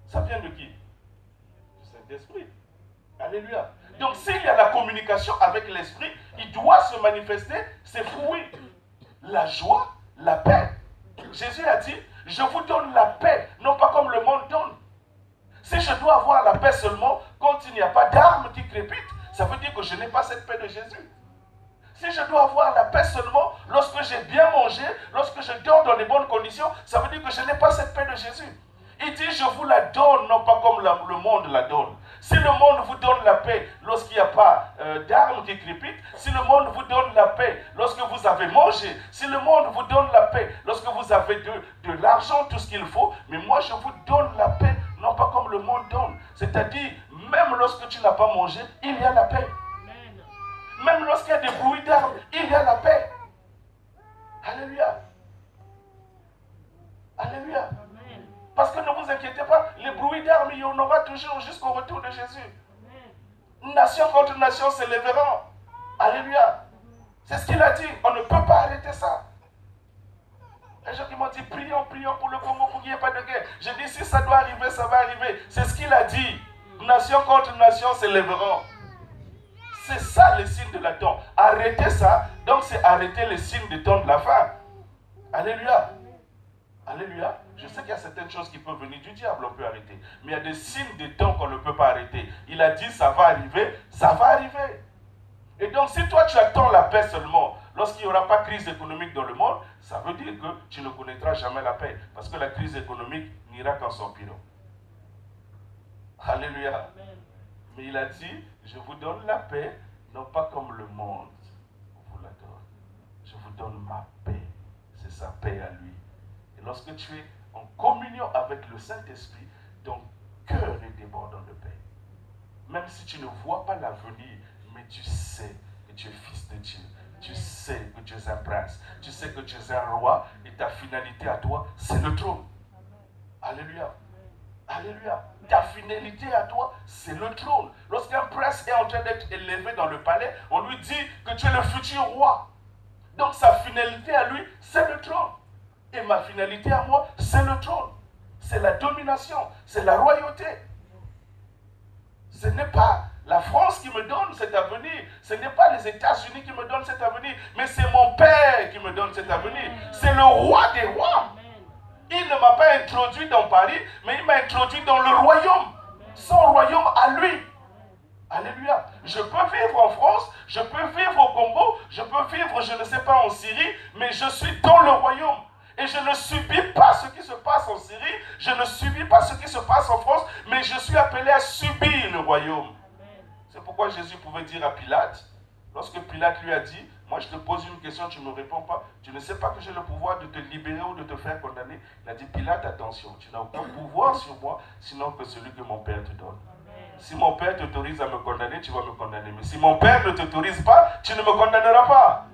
Ça vient de qui? Du Saint-Esprit. Alléluia. Donc, s'il y a la communication avec l'esprit, il doit se manifester ses fruits. La joie, la paix. Jésus a dit, je vous donne la paix, non pas comme le monde donne. Si je dois avoir la paix seulement quand il n'y a pas d'armes qui crépitent, ça veut dire que je n'ai pas cette paix de Jésus. Si je dois avoir la paix seulement lorsque j'ai bien mangé, lorsque je dors dans les bonnes conditions, ça veut dire que je n'ai pas cette paix de Jésus. Il dit, je vous la donne, non pas comme le monde la donne. Si le monde vous donne la paix lorsqu'il n'y a pas d'armes qui crépitent, si le monde vous donne la paix lorsque vous avez mangé, si le monde vous donne la paix lorsque vous avez de l'argent, tout ce qu'il faut, mais moi je vous donne la paix, non pas comme le monde donne. C'est-à-dire, même lorsque tu n'as pas mangé, il y a la paix. Même lorsqu'il y a des bruits d'armes, il y a la paix. Alléluia. Alléluia. Parce que ne vous inquiétez pas, les bruits d'armes, il y en aura toujours jusqu'au retour de Jésus. Nation contre nation s'élèveront. Alléluia. C'est ce qu'il a dit. On ne peut pas arrêter ça. Les gens qui m'ont dit, prions, prions pour le Congo pour qu'il n'y ait pas de guerre. J'ai dit, si ça doit arriver, ça va arriver. C'est ce qu'il a dit. Nation contre nation s'élèveront. C'est ça le signe de la temps. Arrêter ça, donc c'est arrêter le signe de temps de la fin. Alléluia. Alléluia. Je sais qu'il y a certaines choses qui peuvent venir du diable, on peut arrêter. Mais il y a des signes de temps qu'on ne peut pas arrêter. Il a dit, ça va arriver, ça va arriver. Et donc, si toi tu attends la paix seulement, lorsqu'il n'y aura pas de crise économique dans le monde, ça veut dire que tu ne connaîtras jamais la paix. Parce que la crise économique n'ira qu'en s'empirant. Alléluia. Mais il a dit, je vous donne la paix, non pas comme le monde vous la donne. Je vous donne ma paix. C'est sa paix à lui. Et lorsque tu es en communion avec le Saint-Esprit, ton cœur est débordant de paix. Même si tu ne vois pas l'avenir, mais tu sais que tu es fils de Dieu. Tu sais que tu es un prince. Tu sais que tu es un roi. Et ta finalité à toi, c'est le trône. Alléluia. Alléluia. Ta finalité à toi, c'est le trône. Lorsqu'un prince est en train d'être élevé dans le palais, on lui dit que tu es le futur roi. Donc sa finalité à lui, c'est le trône. Et ma finalité à moi, c'est le trône. C'est la domination, c'est la royauté. Ce n'est pas la France qui me donne cet avenir. Ce n'est pas les États-Unis qui me donnent cet avenir. Mais c'est mon Père qui me donne cet avenir. C'est le roi des rois. Il ne m'a pas introduit dans Paris, mais il m'a introduit dans le royaume. Son royaume à lui. Alléluia. Je peux vivre en France, je peux vivre au Congo, je peux vivre, je ne sais pas, en Syrie, mais je suis dans le royaume. Et je ne subis pas ce qui se passe en Syrie, je ne subis pas ce qui se passe en France, mais je suis appelé à subir le royaume. C'est pourquoi Jésus pouvait dire à Pilate, lorsque Pilate lui a dit, moi je te pose une question, tu ne me réponds pas, tu ne sais pas que j'ai le pouvoir de te libérer ou de te faire condamner. Il a dit, Pilate, attention, tu n'as aucun pouvoir sur moi, sinon que celui que mon Père te donne. Si mon Père t'autorise à me condamner, tu vas me condamner. Mais si mon Père ne t'autorise pas, tu ne me condamneras pas.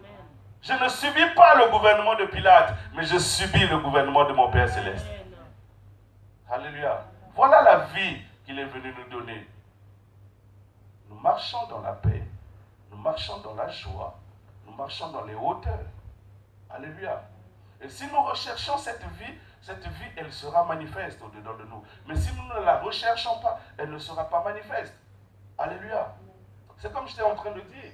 Je ne subis pas le gouvernement de Pilate, mais je subis le gouvernement de mon Père Céleste. Alléluia. Voilà la vie qu'il est venu nous donner. Nous marchons dans la paix, nous marchons dans la joie, nous marchons dans les hauteurs. Alléluia. Et si nous recherchons cette vie, elle sera manifeste au-dedans de nous. Mais si nous ne la recherchons pas, elle ne sera pas manifeste. Alléluia. C'est comme j'étais en train de dire,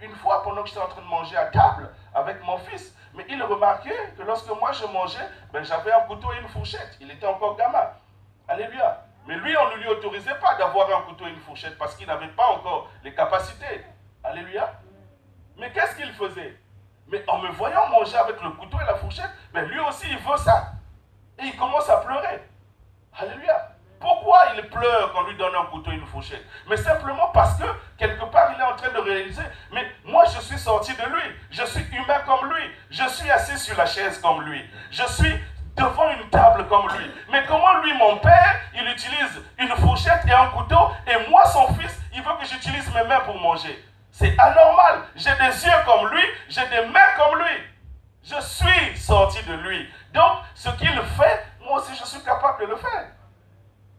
une fois pendant que j'étais en train de manger à table avec mon fils, mais il remarquait que lorsque moi je mangeais, ben, j'avais un couteau et une fourchette. Il était encore gamin. Alléluia. Mais lui, on ne lui autorisait pas d'avoir un couteau et une fourchette parce qu'il n'avait pas encore les capacités. Alléluia. Mais qu'est-ce qu'il faisait? Mais en me voyant manger avec le couteau et la fourchette, ben lui aussi il veut ça. Et il commence à pleurer. Alléluia. Pourquoi il pleure quand on lui donne un couteau et une fourchette? Mais simplement parce que, quelque part, il est en train de réaliser, mais moi je suis sorti de lui, je suis humain comme lui, je suis assis sur la chaise comme lui, je suis devant une table comme lui. Mais comment lui, mon père, il utilise une fourchette et un couteau, et moi, son fils, il veut que j'utilise mes mains pour manger? C'est anormal. J'ai des yeux comme lui, j'ai des mains comme lui. Je suis sorti de lui. Donc, ce qu'il fait, moi aussi je suis capable de le faire.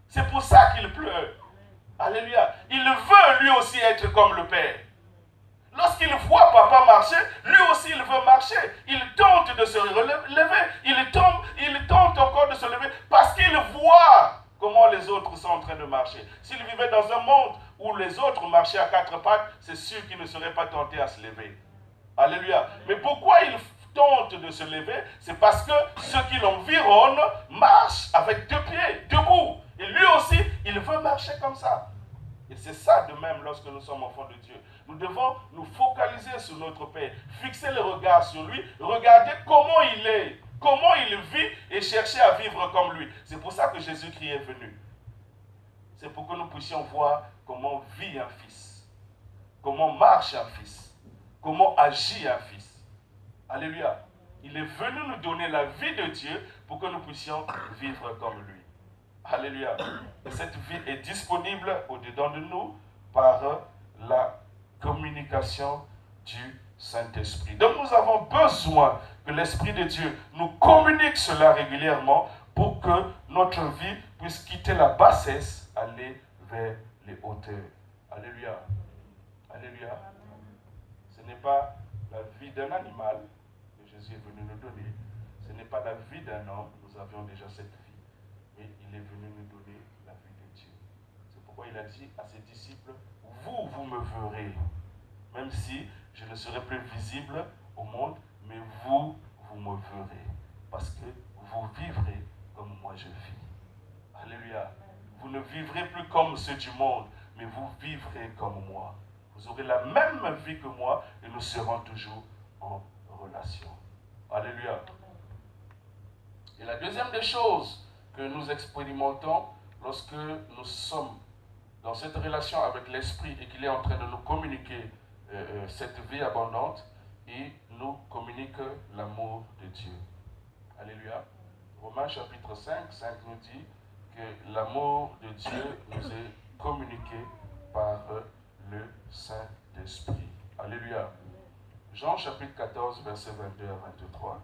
C'est pour ça qu'il pleure. Alléluia. Il veut lui aussi être comme le Père. Lorsqu'il voit papa marcher, lui aussi il veut marcher. Il tente de se relever. Il tente encore de se lever parce qu'il voit comment les autres sont en train de marcher. S'il vivait dans un monde où les autres marchaient à quatre pattes, c'est sûr qu'il ne serait pas tenté à se lever. Alléluia. Mais pourquoi il tente de se lever? C'est parce que ceux qui l'environnent marchent avec deux pieds, debout. Et lui aussi, il veut marcher comme ça. Et c'est ça de même lorsque nous sommes enfants de Dieu. Nous devons nous focaliser sur notre Père, fixer le regard sur lui, regarder comment il est, comment il vit et chercher à vivre comme lui. C'est pour ça que Jésus-Christ est venu. C'est pour que nous puissions voir comment vit un fils, comment marche un fils, comment agit un fils. Alléluia. Il est venu nous donner la vie de Dieu pour que nous puissions vivre comme lui. Alléluia. Et cette vie est disponible au-dedans de nous par la communication du Saint-Esprit. Donc nous avons besoin que l'Esprit de Dieu nous communique cela régulièrement pour que notre vie puisse quitter la bassesse, aller vers les hauteurs. Alléluia. Alléluia. Ce n'est pas la vie d'un animal que Jésus est venu nous donner. Ce n'est pas la vie d'un homme. Nous avions déjà cette vie. Et il est venu nous donner la vie de Dieu. C'est pourquoi il a dit à ses disciples, vous me verrez. Même si je ne serai plus visible au monde, mais vous me verrez. Parce que vous vivrez comme moi je vis. Alléluia. Vous ne vivrez plus comme ceux du monde, mais vous vivrez comme moi. Vous aurez la même vie que moi et nous serons toujours en relation. Alléluia. Et la deuxième des choses que nous expérimentons lorsque nous sommes dans cette relation avec l'Esprit et qu'il est en train de nous communiquer cette vie abondante, il nous communique l'amour de Dieu. Alléluia. Romains chapitre 5 nous dit que l'amour de Dieu nous est communiqué par le Saint-Esprit. Alléluia. Jean chapitre 14, versets 22 à 23.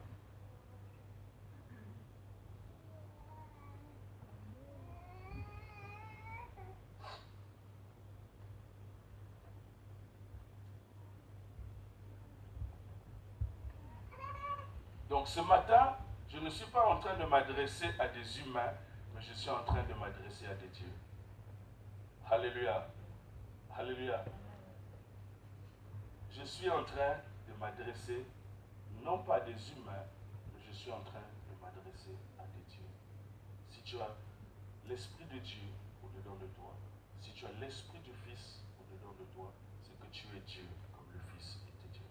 Donc ce matin, je ne suis pas en train de m'adresser à des humains, mais je suis en train de m'adresser à des dieux. Alléluia. Alléluia. Je suis en train de m'adresser non pas à des humains, mais je suis en train de m'adresser à des dieux. Si tu as l'Esprit de Dieu au-dedans de toi, si tu as l'Esprit du Fils au-dedans de toi, c'est que tu es Dieu comme le Fils était Dieu,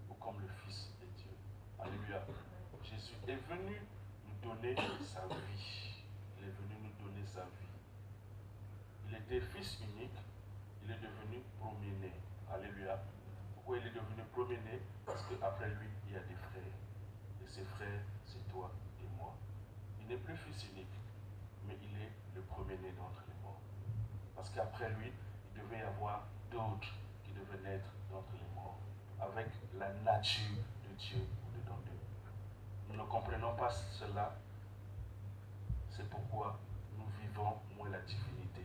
ou comme le Fils est Dieu. Alléluia. Jésus est venu nous donner sa vie. Il est venu nous donner sa vie. Il était fils unique. Il est devenu premier-né. Alléluia. Pourquoi il est devenu premier-né? Parce qu'après lui, il y a des frères. Et ces frères, c'est toi et moi. Il n'est plus fils unique, mais il est le premier-né d'entre les morts. Parce qu'après lui, il devait y avoir d'autres qui devaient naître d'entre les morts. avec la nature de Dieu au-dedans d'eux. Nous ne comprenons pas cela. C'est pourquoi nous vivons moins la divinité.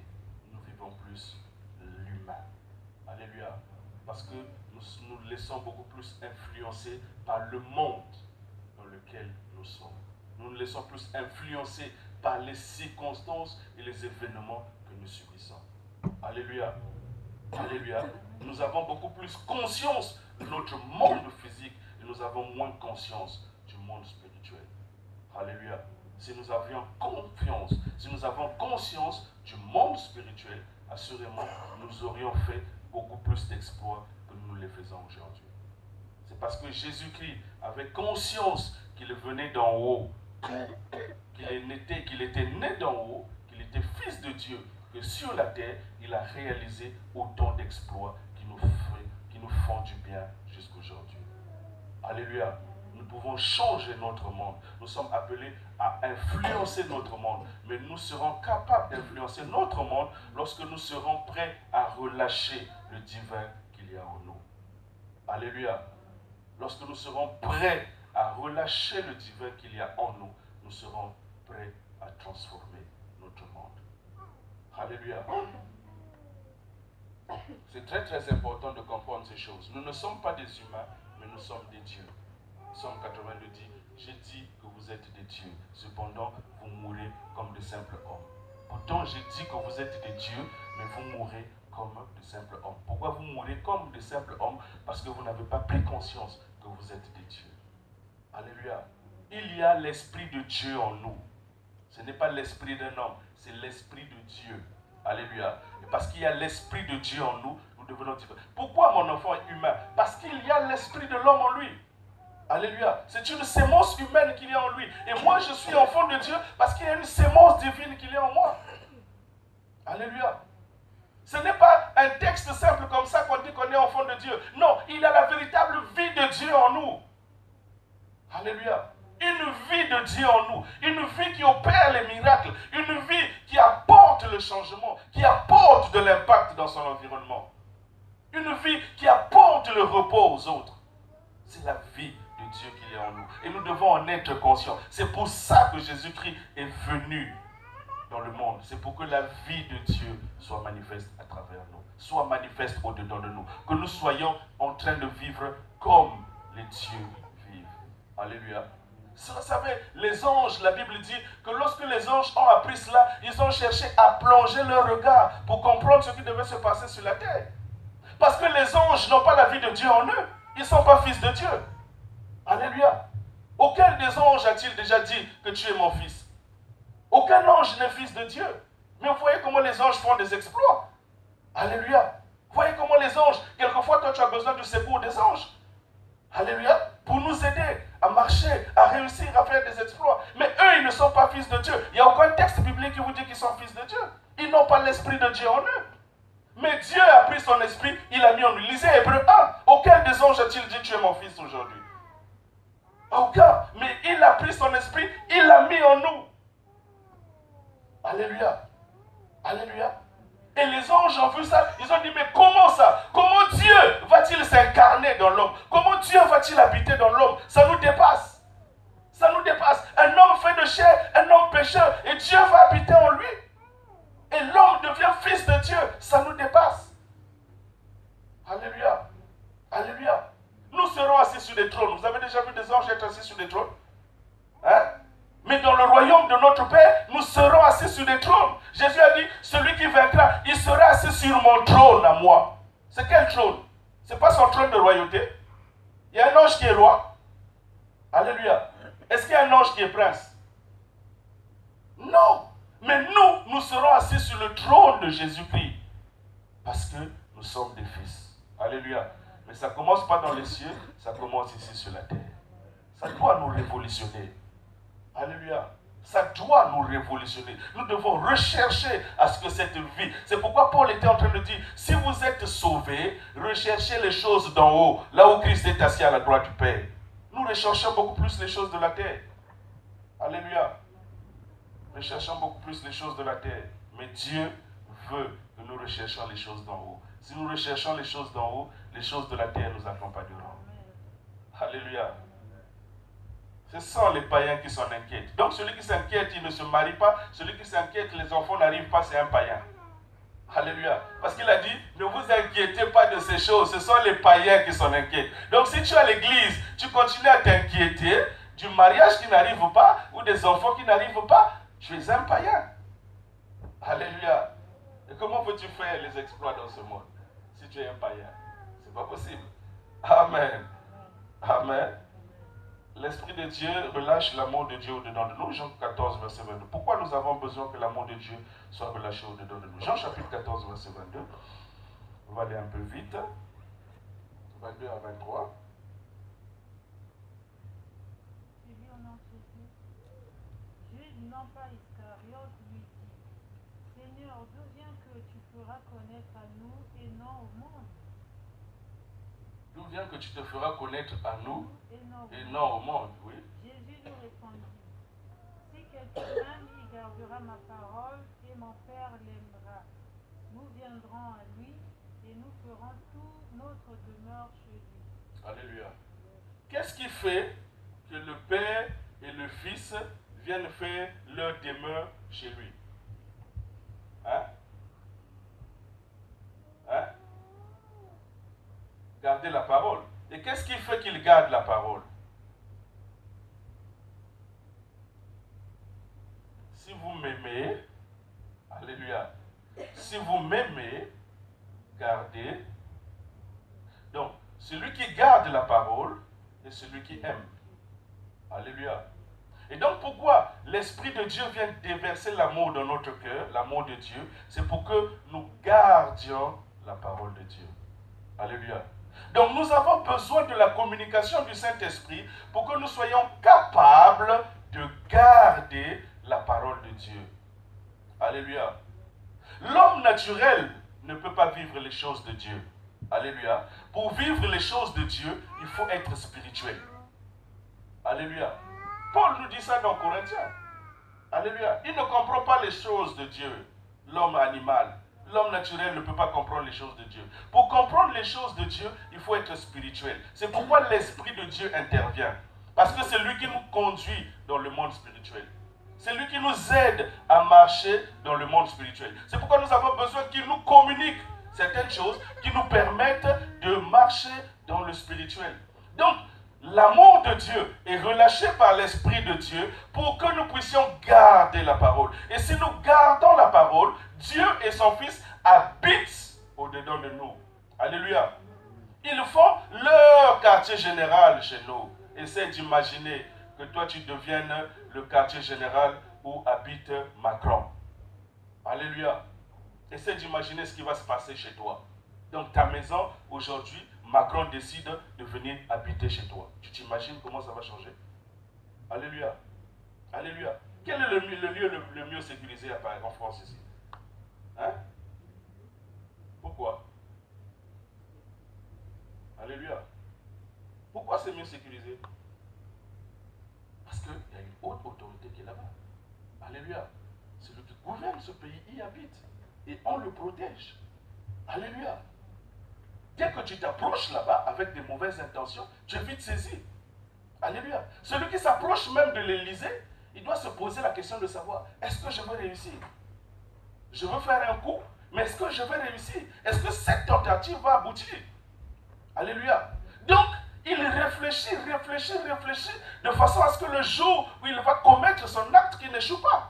Nous vivons plus l'humain. Alléluia. Parce que nous laissons beaucoup plus influencer par le monde dans lequel nous sommes. Nous nous laissons plus influencer par les circonstances et les événements que nous subissons. Alléluia. Alléluia. Nous avons beaucoup plus conscience de notre monde physique et nous avons moins conscience du monde spirituel. Alléluia. Si nous avions confiance, si nous avons conscience du monde spirituel, assurément, nous aurions fait beaucoup plus d'exploits que nous les faisons aujourd'hui. C'est parce que Jésus-Christ avait conscience qu'il venait d'en haut, qu'il était né d'en haut, qu'il était fils de Dieu, que sur la terre, il a réalisé autant d'exploits qui nous font du bien jusqu'aujourd'hui. Alléluia. Nous pouvons changer notre monde. Nous sommes appelés à influencer notre monde. Mais nous serons capables d'influencer notre monde lorsque nous serons prêts à relâcher le divin qu'il y a en nous. Alléluia. Lorsque nous serons prêts à relâcher le divin qu'il y a en nous, nous serons prêts à transformer notre monde. Alléluia. C'est très très important de comprendre ces choses. Nous ne sommes pas des humains, mais nous sommes des dieux. Psaume 82 dit, j'ai dit que vous êtes des dieux, cependant vous mourrez comme de simples hommes. Pourtant j'ai dit que vous êtes des dieux, mais vous mourrez comme de simples hommes. Pourquoi vous mourrez comme de simples hommes? Parce que vous n'avez pas pris conscience que vous êtes des dieux. Alléluia. Il y a l'esprit de Dieu en nous. Ce n'est pas l'esprit d'un homme, c'est l'esprit de Dieu. Alléluia. Et parce qu'il y a l'esprit de Dieu en nous, nous devenons différents. Pourquoi mon enfant est humain? Parce qu'il y a l'esprit de l'homme en lui. Alléluia. C'est une sémence humaine qu'il y a en lui. Et moi, je suis enfant de Dieu parce qu'il y a une sémence divine qu'il y a en moi. Alléluia. Ce n'est pas un texte simple comme ça qu'on dit qu'on est enfant de Dieu. Non, il y a la véritable vie de Dieu en nous. Alléluia. Une vie de Dieu en nous. Une vie qui opère les miracles. Une vie qui apporte le changement. Qui apporte de l'impact dans son environnement. Une vie qui apporte le repos aux autres. C'est la vie de Dieu qu'il y a en nous. Et nous devons en être conscients. C'est pour ça que Jésus-Christ est venu dans le monde. C'est pour que la vie de Dieu soit manifeste à travers nous. Soit manifeste au-dedans de nous. Que nous soyons en train de vivre comme les dieux vivent. Alléluia. Vous savez, les anges, la Bible dit que lorsque les anges ont appris cela, ils ont cherché à plonger leur regard pour comprendre ce qui devait se passer sur la terre. Parce que les anges n'ont pas la vie de Dieu en eux. Ils ne sont pas fils de Dieu. Alléluia. Auquel des anges a-t-il déjà dit que tu es mon fils? Aucun ange n'est fils de Dieu. Mais vous voyez comment les anges font des exploits. Alléluia. Vous voyez comment les anges, quelquefois toi tu as besoin du secours des anges. Alléluia. Pour nous aider à marcher, à réussir, à faire des exploits. Mais eux, ils ne sont pas fils de Dieu. Il n'y a aucun texte biblique qui vous dit qu'ils sont fils de Dieu. Ils n'ont pas l'esprit de Dieu en eux. Mais Dieu a pris son esprit, il a mis en nous. Lisez Hébreux 1. Auquel des anges a-t-il dit tu es mon fils aujourd'hui? Aucun. Mais il a pris son esprit, il l'a mis en nous. Alléluia. Alléluia. Et les anges ont vu ça, ils ont dit mais comment ça? Comment Dieu va-t-il s'incarner dans l'homme? Comment Dieu va-t-il habiter dans l'homme? Ça nous dépasse. Ça nous dépasse. Un homme fait de chair, un homme pécheur, et Dieu va habiter en lui. Et l'homme devient fils de Dieu. Ça nous dépasse. Alléluia. Alléluia. Nous serons assis sur des trônes. Vous avez déjà vu des anges être assis sur des trônes? Hein? Mais dans le royaume de notre Père, nous serons assis sur des trônes. Jésus a dit, celui qui vaincra, il sera assis sur mon trône à moi. C'est quel trône? Ce n'est pas son trône de royauté. Il y a un ange qui est roi. Alléluia. Est-ce qu'il y a un ange qui est prince? Non. Mais nous serons assis sur le trône de Jésus-Christ. Parce que nous sommes des fils. Alléluia. Mais ça ne commence pas dans les cieux, ça commence ici sur la terre. Ça doit nous révolutionner. Alléluia. Ça doit nous révolutionner. Nous devons rechercher à ce que cette vie... C'est pourquoi Paul était en train de dire, si vous êtes sauvés, recherchez les choses d'en haut, là où Christ est assis à la droite du Père. Nous recherchons beaucoup plus les choses de la terre. Alléluia. Recherchons beaucoup plus les choses de la terre. Mais Dieu veut que nous recherchions les choses d'en haut. Si nous recherchons les choses d'en haut, les choses de la terre nous accompagneront. Alléluia. Ce sont les païens qui s'en inquiètent. Donc celui qui s'inquiète, il ne se marie pas. Celui qui s'inquiète, les enfants n'arrivent pas, c'est un païen. Alléluia. Parce qu'il a dit, ne vous inquiétez pas de ces choses. Ce sont les païens qui s'en inquiètent. Donc si tu es à l'église, tu continues à t'inquiéter du mariage qui n'arrive pas ou des enfants qui n'arrivent pas, tu es un païen. Alléluia. Et comment peux-tu faire les exploits dans ce monde si tu es un païen? C'est pas possible. Amen. Amen. L'Esprit de Dieu relâche l'amour de Dieu au-dedans de nous. Jean 14, verset 22. Pourquoi nous avons besoin que l'amour de Dieu soit relâché au-dedans de nous? Jean chapitre 14, verset 22. On va aller un peu vite. 22 à 23. Jude, non pas Iscariote, lui dit, Seigneur, d'où vient que tu feras connaître à nous et non au monde? D'où vient que tu te feras connaître à nous et non au monde? Oui. Jésus lui répondit, si quelqu'un y gardera ma parole et mon Père l'aimera, nous viendrons à lui et nous ferons toute notre demeure chez lui. Alléluia. Qu'est-ce qui fait que le Père et le Fils viennent faire leur demeure chez lui? Hein? Hein? Garder la parole. Et qu'est-ce qui fait qu'il garde la parole? Si vous m'aimez, alléluia, si vous m'aimez, gardez. Donc, celui qui garde la parole est celui qui aime. Alléluia. Et donc, pourquoi l'Esprit de Dieu vient déverser l'amour dans notre cœur, l'amour de Dieu? C'est pour que nous gardions la parole de Dieu. Alléluia. Donc, nous avons besoin de la communication du Saint-Esprit pour que nous soyons capables de garder la parole de Dieu. Alléluia. L'homme naturel ne peut pas vivre les choses de Dieu. Alléluia. Pour vivre les choses de Dieu, il faut être spirituel. Alléluia. Paul nous dit ça dans Corinthiens. Alléluia. Il ne comprend pas les choses de Dieu, l'homme animal. L'homme naturel ne peut pas comprendre les choses de Dieu. Pour comprendre les choses de Dieu, il faut être spirituel. C'est pourquoi l'Esprit de Dieu intervient. Parce que c'est lui qui nous conduit dans le monde spirituel. C'est lui qui nous aide à marcher dans le monde spirituel. C'est pourquoi nous avons besoin qu'il nous communique certaines choses qui nous permettent de marcher dans le spirituel. Donc, l'amour de Dieu est relâché par l'Esprit de Dieu pour que nous puissions garder la parole. Et si nous gardons la parole, Dieu et son Fils habitent au-dedans de nous. Alléluia. Ils font leur quartier général chez nous. Essaie d'imaginer que toi tu deviennes le quartier général où habite Macron. Alléluia. Essaie d'imaginer ce qui va se passer chez toi. Donc ta maison, aujourd'hui, Macron décide de venir habiter chez toi. Tu t'imagines comment ça va changer? Alléluia. Alléluia. Quel est le lieu le mieux sécurisé en France ici? Hein? Pourquoi? Alléluia. Pourquoi c'est mieux sécurisé? Parce qu'il y a une haute autorité qui est là-bas. Alléluia. Celui qui gouverne ce pays y habite. Et on le protège. Alléluia. Dès que tu t'approches là-bas avec des mauvaises intentions, tu es vite saisi. Alléluia. Celui qui s'approche même de l'Élysée, il doit se poser la question de savoir, est-ce que je vais réussir? Je veux faire un coup, mais est-ce que je vais réussir? Est-ce que cette tentative va aboutir? Alléluia. Donc, il réfléchit de façon à ce que le jour où il va commettre son acte, qu'il n'échoue pas.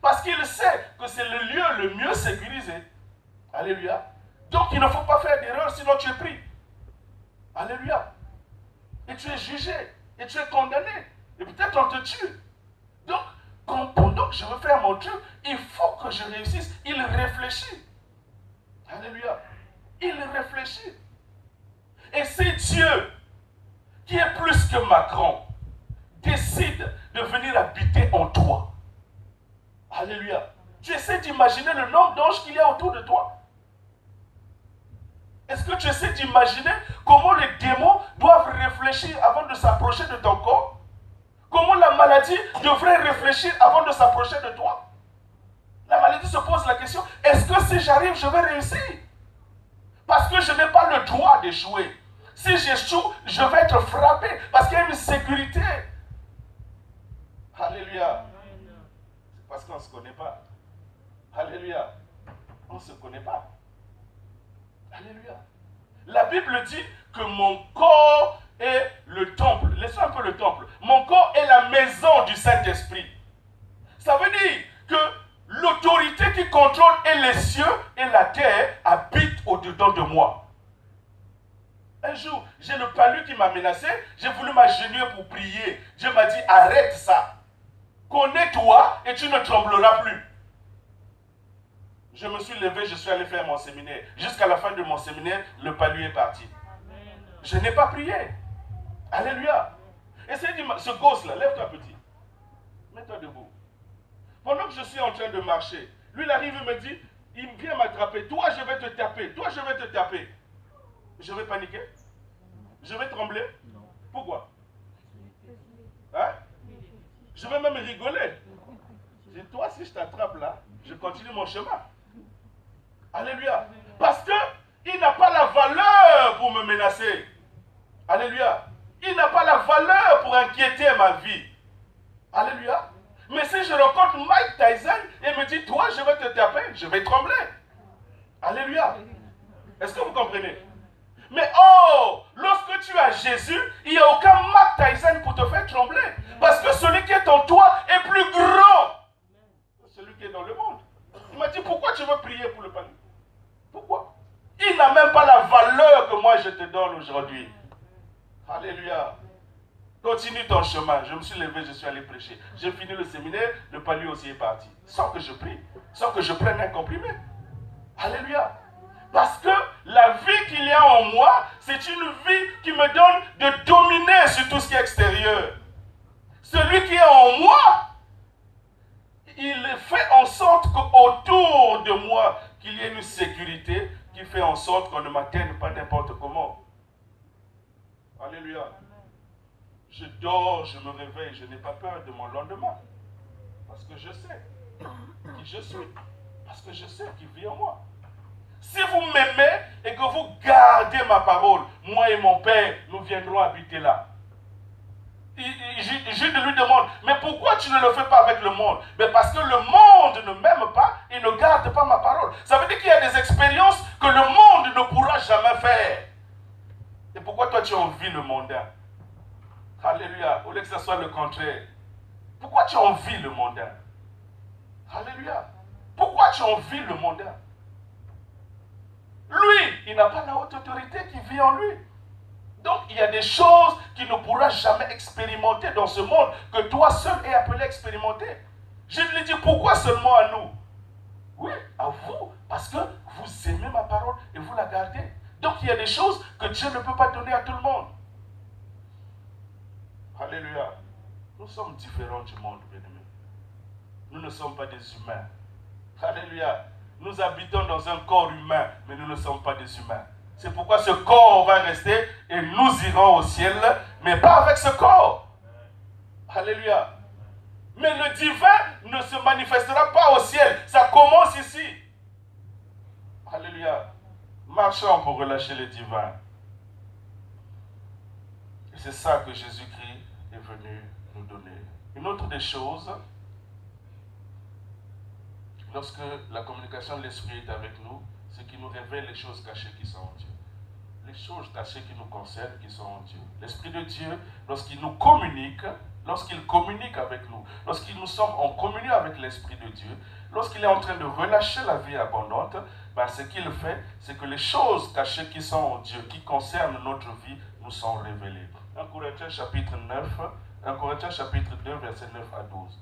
Parce qu'il sait que c'est le lieu le mieux sécurisé. Alléluia. Donc il ne faut pas faire d'erreur, sinon tu es pris. Alléluia. Et tu es jugé, et tu es condamné. Et peut-être on te tue. Donc, pendant que je veux faire mon truc, il faut que je réussisse. Il réfléchit. Alléluia. Il réfléchit. Et c'est Dieu qui est plus que Macron décide de venir habiter en toi. Alléluia. Tu essaies d'imaginer le nombre d'anges qu'il y a autour de toi? Est-ce que tu essaies d'imaginer comment les démons doivent réfléchir avant de s'approcher de ton corps? Comment la maladie devrait réfléchir avant de s'approcher de toi? La maladie se pose la question, est-ce que si j'arrive, je vais réussir? Parce que je n'ai pas le droit d'échouer. Si j'échoue, je vais être frappé. Parce qu'il y a une sécurité. Alléluia. C'est parce qu'on ne se connaît pas. Alléluia. On ne se connaît pas. Alléluia. La Bible dit que mon corps est le temple. Laissez un peu le temple. Mon corps est la maison du Saint-Esprit. Ça veut dire que l'autorité qui contrôle et les cieux et la terre habite au-dedans de moi. Un jour, j'ai le palu qui m'a menacé. J'ai voulu m'agenouiller pour prier. Dieu m'a dit, arrête ça. Connais-toi et tu ne trembleras plus. Je me suis levé, je suis allé faire mon séminaire. Jusqu'à la fin de mon séminaire, le palu est parti. Amen. Je n'ai pas prié. Alléluia. Essaye de ce gosse-là, lève-toi petit. Mets-toi debout. Pendant que je suis en train de marcher, lui il arrive et me dit, il vient m'attraper. Toi, je vais te taper. Toi, je vais te taper. Je vais paniquer? Je vais trembler? Non. Pourquoi? Hein? Je vais même rigoler. Je dis, toi, si je t'attrape là, je continue mon chemin. Alléluia. Parce qu'il n'a pas la valeur pour me menacer. Alléluia. Il n'a pas la valeur pour inquiéter ma vie. Alléluia. Mais si je rencontre Mike Tyson et me dit, toi, je vais te taper, je vais trembler. Alléluia. Est-ce que vous comprenez? Mais oh, lorsque tu as Jésus, il n'y a aucun Mike Tyson pour te faire trembler. Parce que celui qui est en toi est plus grand que celui qui est dans le monde. Il m'a dit, pourquoi tu veux prier pour le palu? Pourquoi? Il n'a même pas la valeur que moi je te donne aujourd'hui. Alléluia. Continue ton chemin. Je me suis levé, je suis allé prêcher. J'ai fini le séminaire, le palu aussi est parti. Sans que je prie, sans que je prenne un comprimé. Alléluia. Parce que la vie qu'il y a en moi, c'est une vie qui me donne de dominer sur tout ce qui est extérieur. Celui qui est en moi, il fait en sorte qu'autour de moi, qu'il y ait une sécurité qui fait en sorte qu'on ne m'atteigne pas n'importe comment. Alléluia. Je dors, je me réveille, je n'ai pas peur de mon lendemain. Parce que je sais qui je suis. Parce que je sais qui vit en moi. Si vous m'aimez et que vous gardez ma parole, moi et mon Père, nous viendrons habiter là. Jude lui demande, mais pourquoi tu ne le fais pas avec le monde? Mais parce que le monde ne m'aime pas et ne garde pas ma parole. Ça veut dire qu'il y a des expériences que le monde ne pourra jamais faire. Et pourquoi toi tu envies le mondain? Alléluia, au lieu que ce soit le contraire. Pourquoi tu envies le mondain? Alléluia. Pourquoi tu envies le mondain? Lui, il n'a pas la haute autorité qui vit en lui. Donc, il y a des choses qu'il ne pourra jamais expérimenter dans ce monde que toi seul es appelé à expérimenter. Je lui dis, pourquoi seulement à nous? Oui, à vous, parce que vous aimez ma parole et vous la gardez. Donc, il y a des choses que Dieu ne peut pas donner à tout le monde. Alléluia. Nous sommes différents du monde, bien-aimés. Nous ne sommes pas des humains. Alléluia. Nous habitons dans un corps humain, mais nous ne sommes pas des humains. C'est pourquoi ce corps va rester et nous irons au ciel, mais pas avec ce corps. Alléluia. Mais le divin ne se manifestera pas au ciel. Ça commence ici. Alléluia. Marchons pour relâcher le divin. Et c'est ça que Jésus-Christ est venu nous donner. Une autre des choses, lorsque la communication de l'Esprit est avec nous, c'est qu'il nous révèle les choses cachées qui sont en Dieu. Les choses cachées qui nous concernent, qui sont en Dieu. L'Esprit de Dieu, lorsqu'il nous communique, lorsqu'il communique avec nous, lorsqu'il nous sommes en communion avec l'Esprit de Dieu, lorsqu'il est en train de relâcher la vie abondante, ben ce qu'il fait, c'est que les choses cachées qui sont en Dieu, qui concernent notre vie, nous sont révélées. 1 Corinthiens chapitre 9, 1 Corinthiens chapitre 2, versets 9 à 12.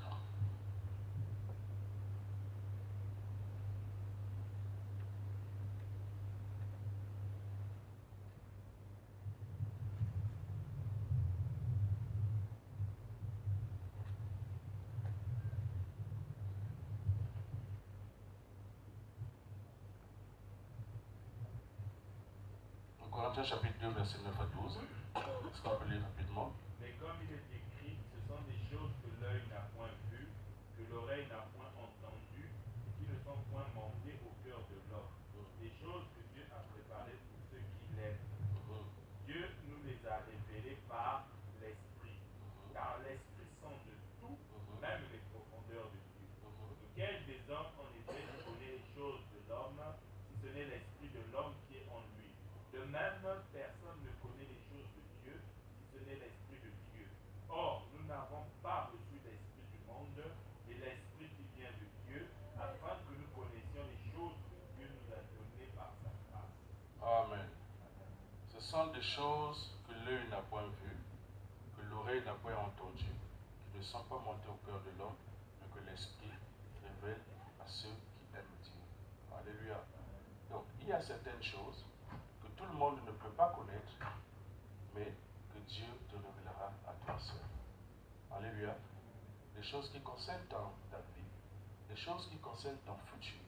Corinthiens chapitre 2, verset 9 à 12. Est-ce qu'on peut lire rapidement? Mais comme il est écrit, ce sont des choses que l'œil n'a point vues, que l'oreille n'a point entendues, et qui ne sont point montées au cœur de l'homme. Des choses que Dieu a préparées sont des choses que l'œil n'a point vues, que l'oreille n'a point entendues, qui ne sont pas montées au cœur de l'homme, mais que l'Esprit révèle à ceux qui aiment Dieu. Alléluia. Donc, il y a certaines choses que tout le monde ne peut pas connaître, mais que Dieu te révélera à toi seul. Alléluia. Les choses qui concernent ta vie, les choses qui concernent ton futur,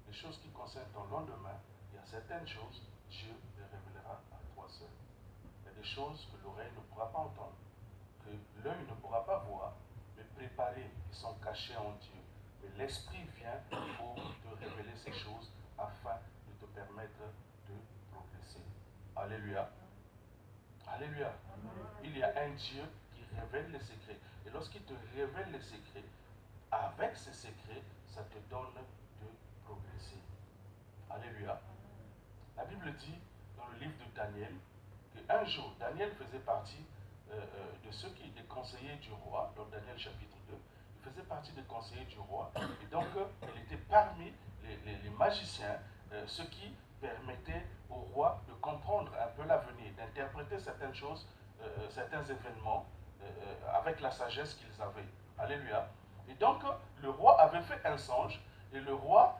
les choses qui concernent ton lendemain, il y a certaines choses, Dieu les révélera à toi seul. Il y a des choses que l'oreille ne pourra pas entendre, que l'œil ne pourra pas voir, mais préparées, qui sont cachées en Dieu. Mais l'Esprit vient pour te révéler ces choses afin de te permettre de progresser. Alléluia. Alléluia. Il y a un Dieu qui révèle les secrets. Et lorsqu'il te révèle les secrets, avec ces secrets, ça te donne de progresser. Alléluia. La Bible dit dans le livre de Daniel qu'un jour, Daniel faisait partie de ceux qui étaient conseillers du roi, dans Daniel chapitre 2, il faisait partie des conseillers du roi, et donc il était parmi les magiciens, ceux qui permettaient au roi de comprendre un peu l'avenir, d'interpréter certaines choses, certains événements, avec la sagesse qu'ils avaient. Alléluia. Et donc, le roi avait fait un songe, et le roi,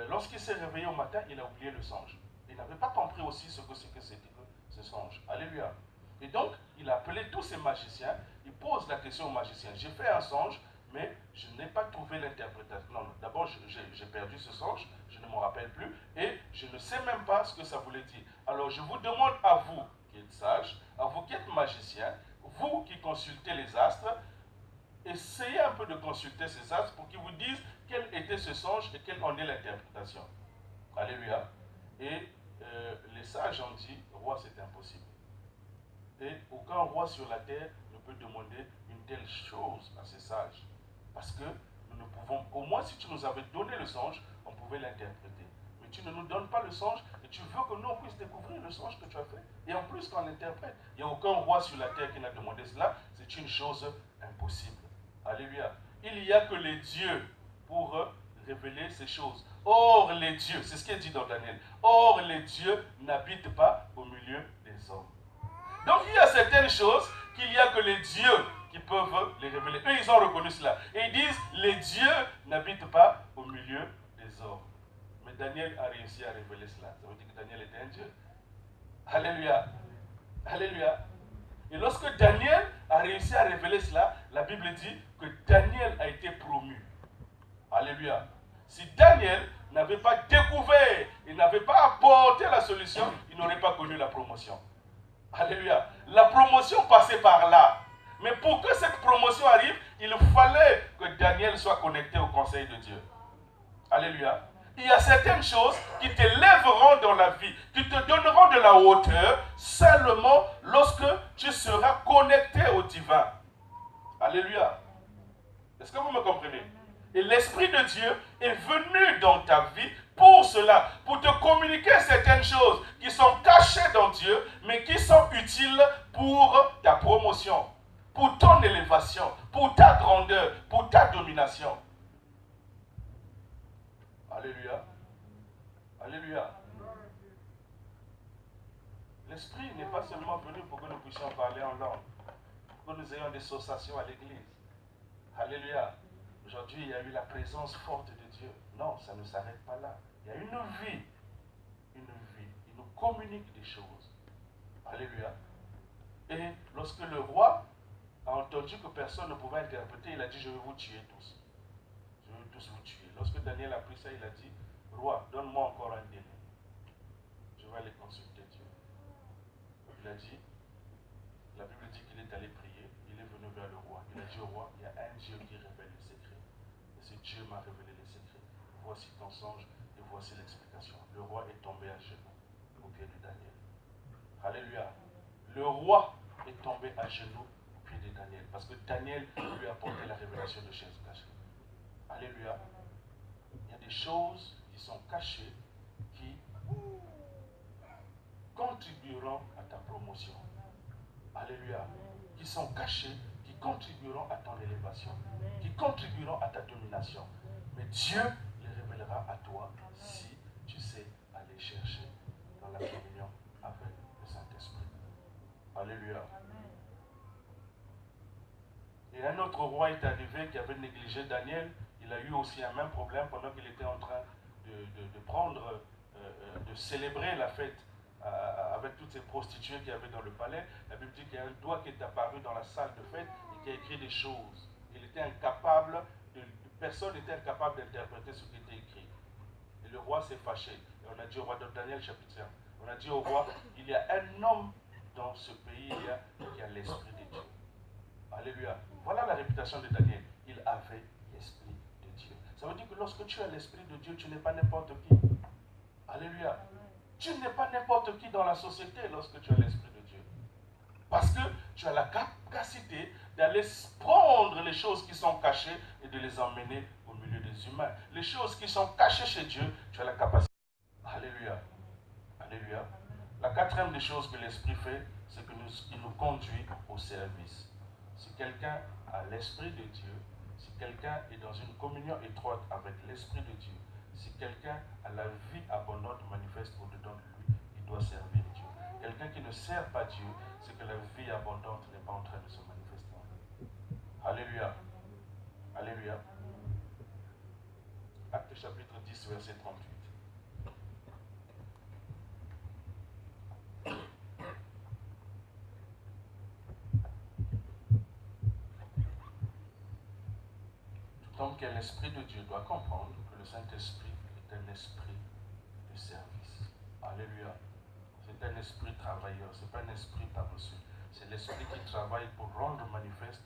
lorsqu'il s'est réveillé au matin, il a oublié le songe. Il n'avait pas compris aussi ce que c'était que ce songe. Alléluia. Et donc, il a appelé tous ces magiciens, il pose la question aux magiciens. J'ai fait un songe, mais je n'ai pas trouvé l'interprétation. Non, d'abord, j'ai perdu ce songe, je ne m'en rappelle plus, et je ne sais même pas ce que ça voulait dire. Alors, je vous demande à vous qui êtes sages, à vous qui êtes magiciens, vous qui consultez les astres, essayez un peu de consulter ces astres pour qu'ils vous disent quel était ce songe et quelle en est l'interprétation. Alléluia. Et les sages ont dit, roi, c'est impossible. Et aucun roi sur la terre ne peut demander une telle chose à ces sages. Parce que nous ne pouvons, au moins si tu nous avais donné le songe, on pouvait l'interpréter. Mais tu ne nous donnes pas le songe et tu veux que nous on puisse découvrir le songe que tu as fait. Et en plus qu'on l'interprète. Il n'y a aucun roi sur la terre qui n'a demandé cela. C'est une chose impossible. Alléluia. Il n'y a que les dieux pour révéler ces choses. Or les dieux, c'est ce qui est dit dans Daniel, or les dieux n'habitent pas au milieu des hommes. Donc il y a certaines choses qu'il n'y a que les dieux qui peuvent les révéler. Eux, ils ont reconnu cela. Et ils disent, les dieux n'habitent pas au milieu des hommes. Mais Daniel a réussi à révéler cela. Ça veut dire que Daniel était un dieu. Alléluia. Alléluia. Et lorsque Daniel a réussi à révéler cela, la Bible dit que Daniel a été promu. Alléluia. Si Daniel n'avait pas découvert, il n'avait pas apporté la solution, il n'aurait pas connu la promotion. Alléluia. La promotion passait par là. Mais pour que cette promotion arrive, il fallait que Daniel soit connecté au conseil de Dieu. Alléluia. Il y a certaines choses qui te lèveront dans la vie, qui te donneront de la hauteur seulement lorsque tu seras connecté au divin. Alléluia. Est-ce que vous me comprenez? Et l'Esprit de Dieu est venu dans ta vie pour cela, pour te communiquer certaines choses qui sont cachées dans Dieu, mais qui sont utiles pour ta promotion, pour ton élévation, pour ta grandeur, pour ta domination. Alléluia. Alléluia. L'Esprit n'est pas seulement venu pour que nous puissions parler en langue, pour que nous ayons des associations à l'Église. Alléluia. Aujourd'hui, il y a eu la présence forte de Dieu. Non, ça ne s'arrête pas là. Il y a une vie. Une vie. Il nous communique des choses. Alléluia. Et lorsque le roi a entendu que personne ne pouvait interpréter, il a dit, je vais vous tuer tous. Je vais tous vous tuer. Lorsque Daniel a pris ça, il a dit, roi, donne-moi encore un délai. Je vais aller consulter Dieu. Il a dit, la Bible dit qu'il est allé prier, il est venu vers le roi. Il a dit au roi, il y a un Dieu qui révèle les secrets. Et ce Dieu m'a révélé les secrets. Voici ton songe et voici l'explication. Le roi est tombé à genoux au pied de Daniel. Alléluia. Le roi est tombé à genoux au pied de Daniel. Parce que Daniel lui a apporté la révélation de choses cachées. Alléluia. Il y a des choses qui sont cachées qui contribueront à ta promotion. Alléluia. Qui sont cachées, qui contribueront à ton élévation, qui contribueront à ta domination. Mais Dieu les révélera à toi si tu sais aller chercher dans la communion avec le Saint-Esprit. Alléluia. Amen. Et un autre roi est arrivé qui avait négligé Daniel. Il a eu aussi un même problème pendant qu'il était en train de prendre, de célébrer la fête avec toutes ces prostituées qu'il y avait dans le palais. La Bible dit qu'il y a un doigt qui est apparu dans la salle de fête et qui a écrit des choses. Il était incapable, personne n'était incapable d'interpréter ce qui était écrit. Et le roi s'est fâché. Et on a dit au roi, dans Daniel chapitre 1, on a dit au roi, il y a un homme dans ce pays qui a l'esprit de Dieu. Alléluia. Voilà la réputation de Daniel. Il avait l'esprit de Dieu. Ça veut dire que lorsque tu as l'esprit de Dieu, tu n'es pas n'importe qui. Alléluia. Tu n'es pas n'importe qui dans la société lorsque tu as l'esprit de Dieu. Parce que tu as la capacité d'aller prendre les choses qui sont cachées et de les emmener au milieu des humains. Les choses qui sont cachées chez Dieu, tu as la capacité. Alléluia. Alléluia. La quatrième des choses que l'Esprit fait, c'est qu'il nous conduit au service. Si quelqu'un a l'Esprit de Dieu, si quelqu'un est dans une communion étroite avec l'Esprit de Dieu, si quelqu'un a la vie abondante manifeste au-dedans de lui, il doit servir Dieu. Quelqu'un qui ne sert pas Dieu, c'est que la vie abondante n'est pas en train de se manifester en lui. Alléluia. Alléluia. Acte chapitre 10, verset 38. Donc, l'Esprit de Dieu doit comprendre que le Saint-Esprit est un esprit de service. Alléluia. C'est un esprit travailleur, ce n'est pas un esprit paresseux. C'est l'esprit qui travaille pour rendre manifeste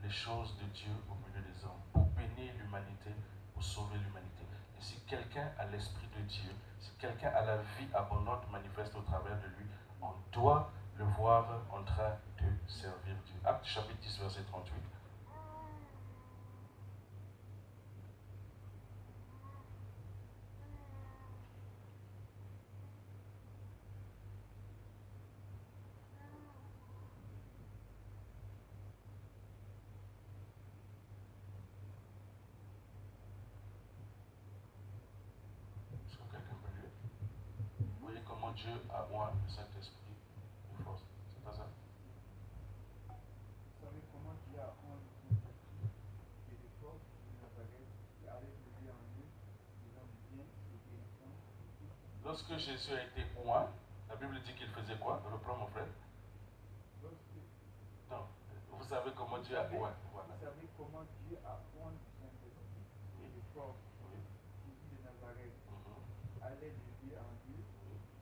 les choses de Dieu au milieu des hommes, pour bénir l'humanité, pour sauver l'humanité. Et si quelqu'un a l'Esprit de Dieu, si quelqu'un a la vie abondante manifeste au travers de lui, on doit le voir en train de servir Dieu. Acte chapitre 10, verset 38. Dieu a moi le Saint-Esprit de force. C'est pas ça? Vous savez comment Dieu a moi le Saint-Esprit et de force de Nazareth qui allait de lieu en lieu, faisant du bien et guérissant. Lorsque Jésus a été oint, la Bible dit qu'il faisait quoi? Reprends mon frère. Non, vous savez comment Dieu a oint. Voilà. Vous savez comment Dieu a oint du Saint-Esprit et de force. Jésus de Nazareth allait de lieu en lieu,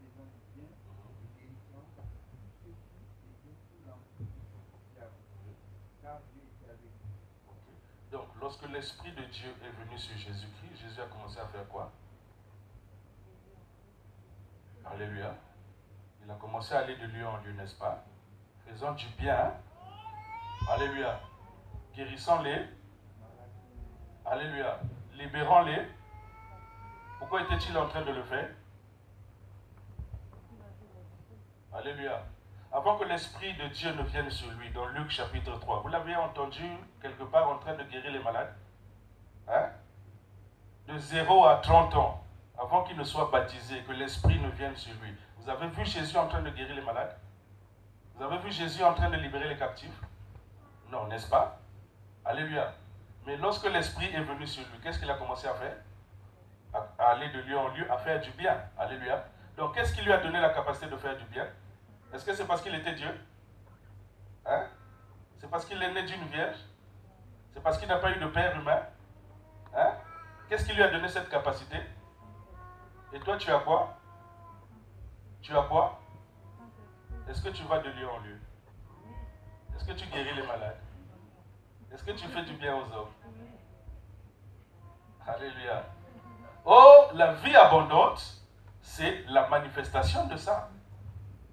faisant du bien et guérissant tous ceux qui étaient sous l'emprise du diable, car Dieu était avec lui. Okay. Donc, lorsque l'Esprit de Dieu est venu sur Jésus-Christ, Jésus a commencé à faire quoi? Alléluia. Il a commencé à aller de lieu en lieu, n'est-ce pas? Faisant du bien. Alléluia. Guérissant-les. Alléluia. Libérant-les. Pourquoi était-il en train de le faire? Alléluia. Avant que l'Esprit de Dieu ne vienne sur lui, dans Luc chapitre 3, vous l'avez entendu quelque part en train de guérir les malades? Hein? De 0 à 30 ans, avant qu'il ne soit baptisé, que l'Esprit ne vienne sur lui. Vous avez vu Jésus en train de guérir les malades? Vous avez vu Jésus en train de libérer les captifs? Non, n'est-ce pas? Alléluia. Mais lorsque l'Esprit est venu sur lui, qu'est-ce qu'il a commencé à faire? À aller de lieu en lieu, à faire du bien. Alléluia. Donc, qu'est-ce qui lui a donné la capacité de faire du bien? Est-ce que c'est parce qu'il était Dieu? Hein? C'est parce qu'il est né d'une vierge? C'est parce qu'il n'a pas eu de père humain? Hein? Qu'est-ce qui lui a donné cette capacité? Et toi, tu as quoi? Tu as quoi? Est-ce que tu vas de lieu en lieu? Est-ce que tu guéris les malades? Est-ce que tu fais du bien aux hommes? Alléluia. Oh, la vie abondante, c'est la manifestation de ça.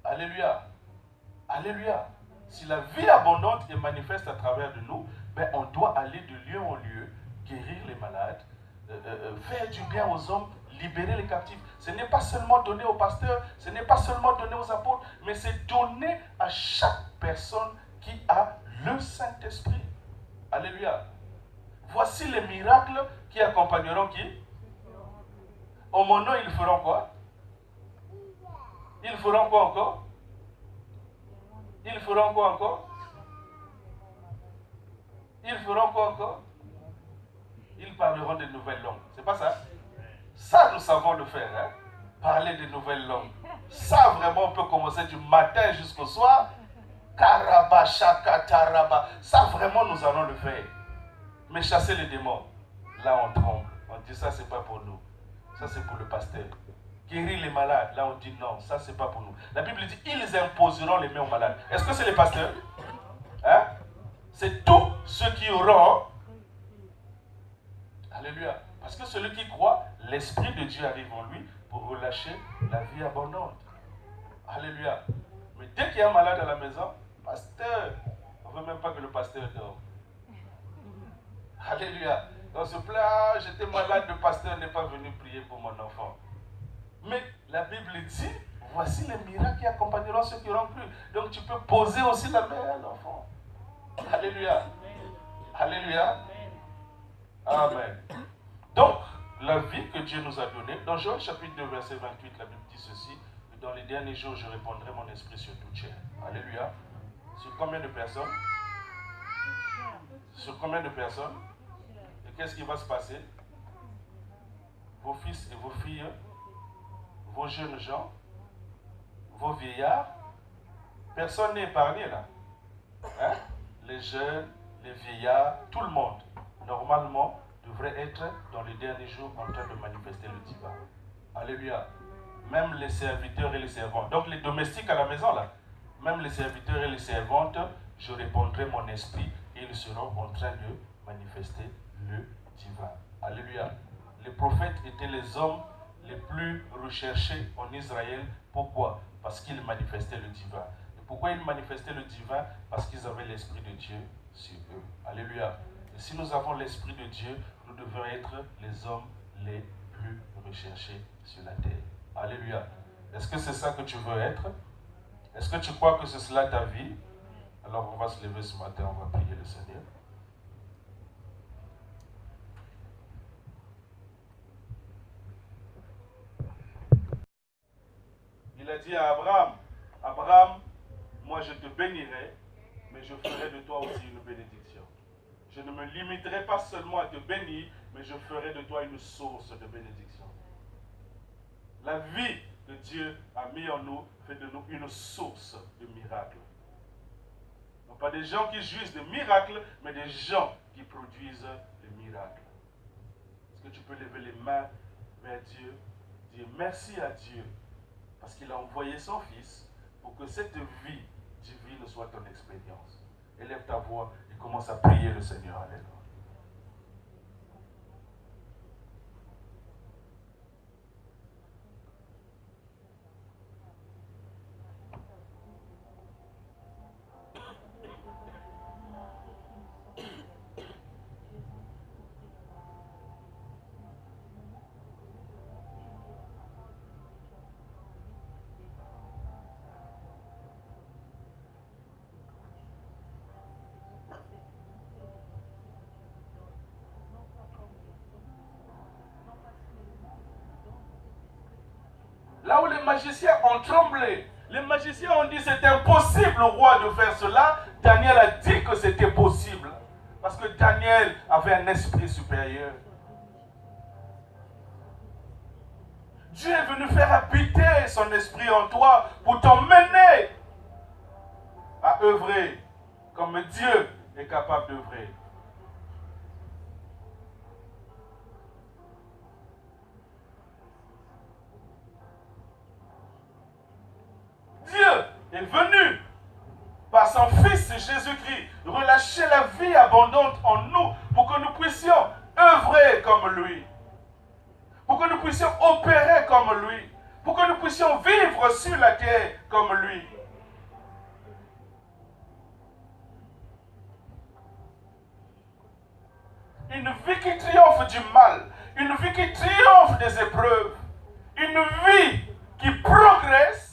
Alléluia. Alléluia. Si la vie abondante est manifeste à travers de nous, ben on doit aller de lieu en lieu, guérir les malades, faire du bien aux hommes, libérer les captifs. Ce n'est pas seulement donné aux pasteurs, ce n'est pas seulement donné aux apôtres, mais c'est donné à chaque personne qui a le Saint-Esprit. Alléluia. Voici les miracles qui accompagneront qui? Au mon nom, ils feront quoi? Ils feront quoi encore? Ils feront quoi encore? Ils feront quoi encore? Ils parleront de nouvelles langues. C'est pas ça? Ça, nous savons le faire. Hein? Parler de nouvelles langues. Ça, vraiment, on peut commencer du matin jusqu'au soir. Karaba, shaka, taraba. Ça, vraiment, nous allons le faire. Mais chasser les démons, là, on tremble. On dit ça, c'est pas pour nous. Ça, c'est pour le pasteur. Guérir les malades, là, on dit non, ça, c'est pas pour nous. La Bible dit, ils imposeront les mains aux malades. Est-ce que c'est les pasteurs? Hein? C'est tous ceux qui auront. Alléluia. Parce que celui qui croit, l'Esprit de Dieu arrive en lui pour relâcher la vie abondante. Alléluia. Mais dès qu'il y a un malade à la maison, pasteur, on ne veut même pas que le pasteur dort. Alléluia. Dans ce plat, j'étais malade, le pasteur n'est pas venu prier pour mon enfant. Mais la Bible dit, voici les miracles qui accompagneront ceux qui auront cru. Donc tu peux poser aussi la main à l'enfant. Alléluia. Alléluia. Amen. Donc, la vie que Dieu nous a donnée, dans Joël chapitre 2, verset 28, la Bible dit ceci, dans les derniers jours, je répandrai mon esprit sur toute chair. Alléluia. Sur combien de personnes? Sur combien de personnes? Et qu'est-ce qui va se passer? Vos fils et vos filles, vos jeunes gens, vos vieillards, personne n'est épargné là. Hein? Les jeunes, les vieillards, tout le monde, normalement, devrait être dans les derniers jours en train de manifester le divin. Alléluia. Même les serviteurs et les servantes. Donc les domestiques à la maison là, même les serviteurs et les servantes, je répandrai mon esprit et ils seront en train de manifester le divin. Alléluia. Les prophètes étaient les hommes les plus recherchés en Israël. Pourquoi? Parce qu'ils manifestaient le divin. Et pourquoi ils manifestaient le divin? Parce qu'ils avaient l'Esprit de Dieu sur eux. Alléluia. Et si nous avons l'Esprit de Dieu, nous devons être les hommes les plus recherchés sur la terre. Alléluia. Est-ce que c'est ça que tu veux être? Est-ce que tu crois que c'est cela ta vie? Alors on va se lever ce matin, on va prier le Seigneur. Il a dit à Abraham, Abraham, moi je te bénirai, mais je ferai de toi aussi une bénédiction. Je ne me limiterai pas seulement à te bénir, mais je ferai de toi une source de bénédiction. La vie que Dieu a mis en nous fait de nous une source de miracles. Non pas des gens qui jouissent de miracles, mais des gens qui produisent des miracles. Est-ce que tu peux lever les mains vers Dieu, dire merci à Dieu, parce qu'il a envoyé son Fils pour que cette vie divine soit ton expérience. Élève ta voix et commence à prier le Seigneur. Alléluia. Là où les magiciens ont tremblé, les magiciens ont dit c'est impossible au roi de faire cela. Daniel a dit que c'était possible. Parce que Daniel avait un esprit supérieur. Dieu est venu faire habiter son esprit en toi pour t'emmener à œuvrer comme Dieu est capable d'œuvrer. Dieu est venu par son Fils Jésus-Christ relâcher la vie abondante en nous pour que nous puissions œuvrer comme lui, pour que nous puissions opérer comme lui, pour que nous puissions vivre sur la terre comme lui. Une vie qui triomphe du mal, une vie qui triomphe des épreuves, une vie qui progresse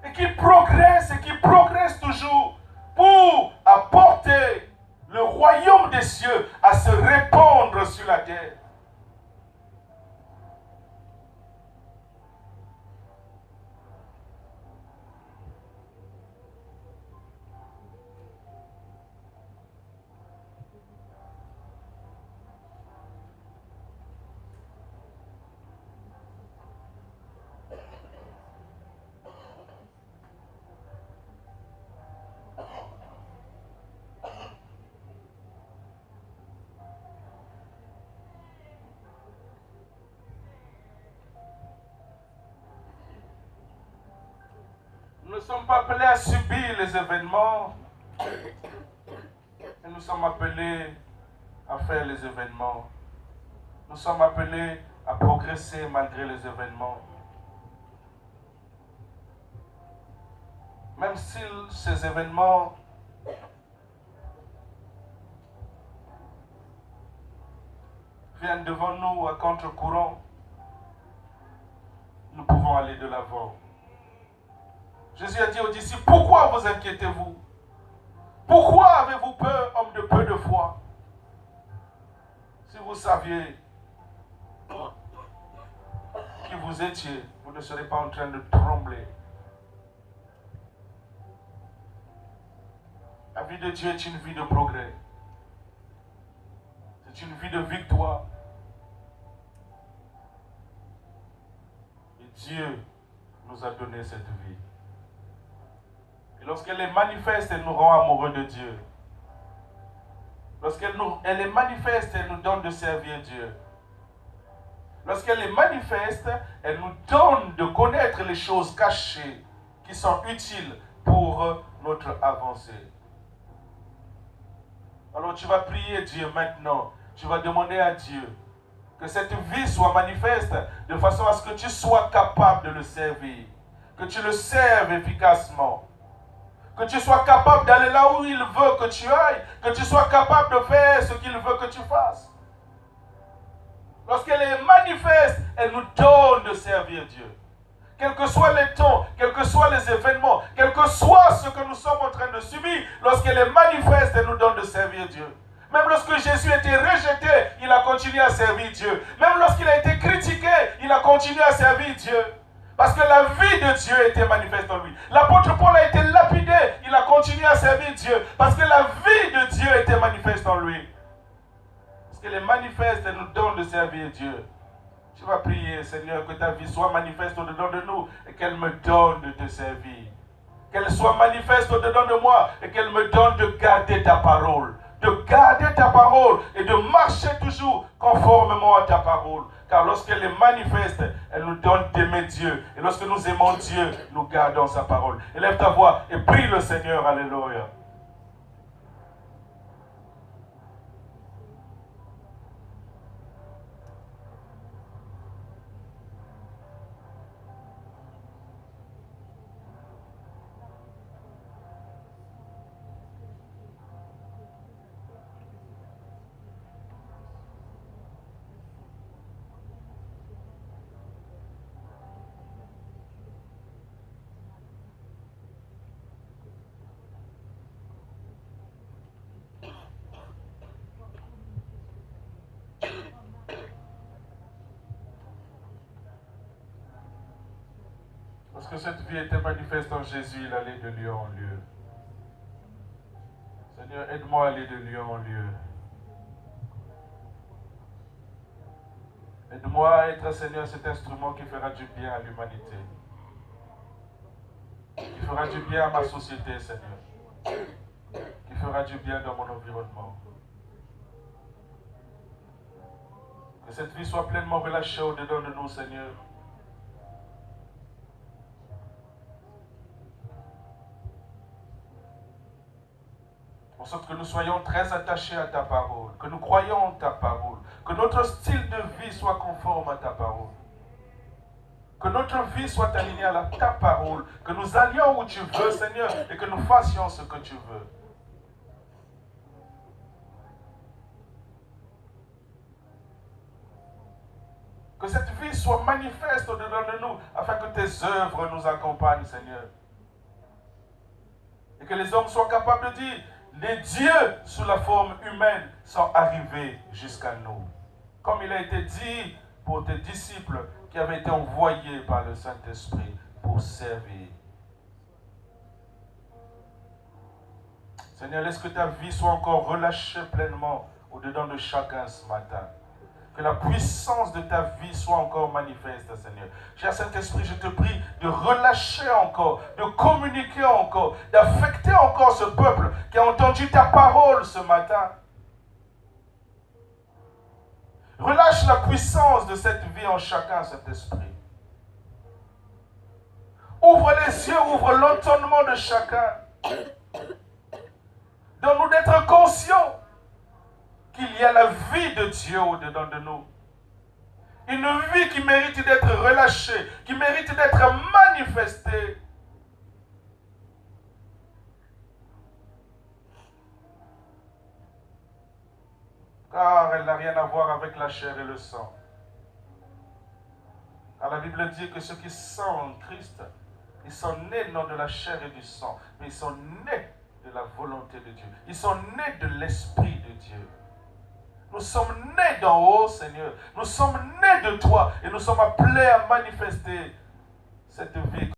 et qui progresse toujours pour apporter le royaume des cieux à se répandre sur la terre. ne sommes pas appelés à subir les événements. Et nous sommes appelés à faire les événements. Nous sommes appelés à progresser malgré les événements. Même si ces événements viennent devant nous à contre-courant, nous pouvons aller de l'avant. Jésus a dit aux disciples, pourquoi vous inquiétez-vous? Pourquoi avez-vous peur, homme de peu de foi? Si vous saviez qui vous étiez, vous ne serez pas en train de trembler. La vie de Dieu est une vie de progrès. C'est une vie de victoire. Et Dieu nous a donné cette vie. Et lorsqu'elle est manifeste, elle nous rend amoureux de Dieu. Lorsqu'elle est manifeste, elle nous donne de servir Dieu. Lorsqu'elle est manifeste, elle nous donne de connaître les choses cachées qui sont utiles pour notre avancée. Alors tu vas prier Dieu maintenant. Tu vas demander à Dieu que cette vie soit manifeste de façon à ce que tu sois capable de le servir. Que tu le serves efficacement. Que tu sois capable d'aller là où il veut que tu ailles. Que tu sois capable de faire ce qu'il veut que tu fasses. Lorsqu'elle est manifeste, elle nous donne de servir Dieu. Quels que soient les temps, quels que soient les événements, quel que soit ce que nous sommes en train de subir, lorsqu'elle est manifeste, elle nous donne de servir Dieu. Même lorsque Jésus était rejeté, il a continué à servir Dieu. Même lorsqu'il a été critiqué, il a continué à servir Dieu. Parce que la vie de Dieu était manifeste en lui. L'apôtre Paul a été lapidé, il a continué à servir Dieu. Parce que la vie de Dieu était manifeste en lui. Parce qu'elle est manifeste, elle nous donne de servir Dieu. Tu vas prier, Seigneur, que ta vie soit manifeste au-dedans de nous et qu'elle me donne de te servir. Qu'elle soit manifeste au-dedans de moi et qu'elle me donne de garder ta parole. De garder ta parole et de marcher toujours conformément à ta parole. Car lorsqu'elle est manifeste, elle nous donne d'aimer Dieu. Et lorsque nous aimons Dieu, nous gardons sa parole. Élève ta voix et prie le Seigneur. Alléluia. Parce que cette vie était manifeste en Jésus, il allait de lieu en lieu. Seigneur, aide-moi à aller de lieu en lieu. Aide-moi à être, Seigneur, cet instrument qui fera du bien à l'humanité. Qui fera du bien à ma société, Seigneur. Qui fera du bien dans mon environnement. Que cette vie soit pleinement relâchée au-dedans de nous, Seigneur. En sorte que nous soyons très attachés à ta parole, que nous croyons en ta parole, que notre style de vie soit conforme à ta parole, que notre vie soit alignée à ta parole, que nous allions où tu veux, Seigneur, et que nous fassions ce que tu veux. Que cette vie soit manifeste au-dedans de nous, afin que tes œuvres nous accompagnent, Seigneur. Et que les hommes soient capables de dire, les dieux sous la forme humaine sont arrivés jusqu'à nous. Comme il a été dit pour tes disciples qui avaient été envoyés par le Saint-Esprit pour servir. Seigneur, laisse que ta vie soit encore relâchée pleinement au-dedans de chacun ce matin. Que la puissance de ta vie soit encore manifeste, Seigneur. Cher Saint-Esprit, je te prie de relâcher encore, de communiquer encore, d'affecter encore ce peuple qui a entendu ta parole ce matin. Relâche la puissance de cette vie en chacun, Saint-Esprit. Ouvre les les cieux ouvrent l'entendement de chacun. Donne-nous d'être conscients qu'il y a la vie de Dieu au-dedans de nous. Une vie qui mérite d'être relâchée, qui mérite d'être manifestée. Car elle n'a rien à voir avec la chair et le sang. Car la Bible dit que ceux qui sont en Christ, ils sont nés non de la chair et du sang, mais ils sont nés de la volonté de Dieu. Ils sont nés de l'Esprit de Dieu. Nous sommes nés d'en haut, Seigneur. Nous sommes nés de toi et nous sommes appelés à manifester cette vie.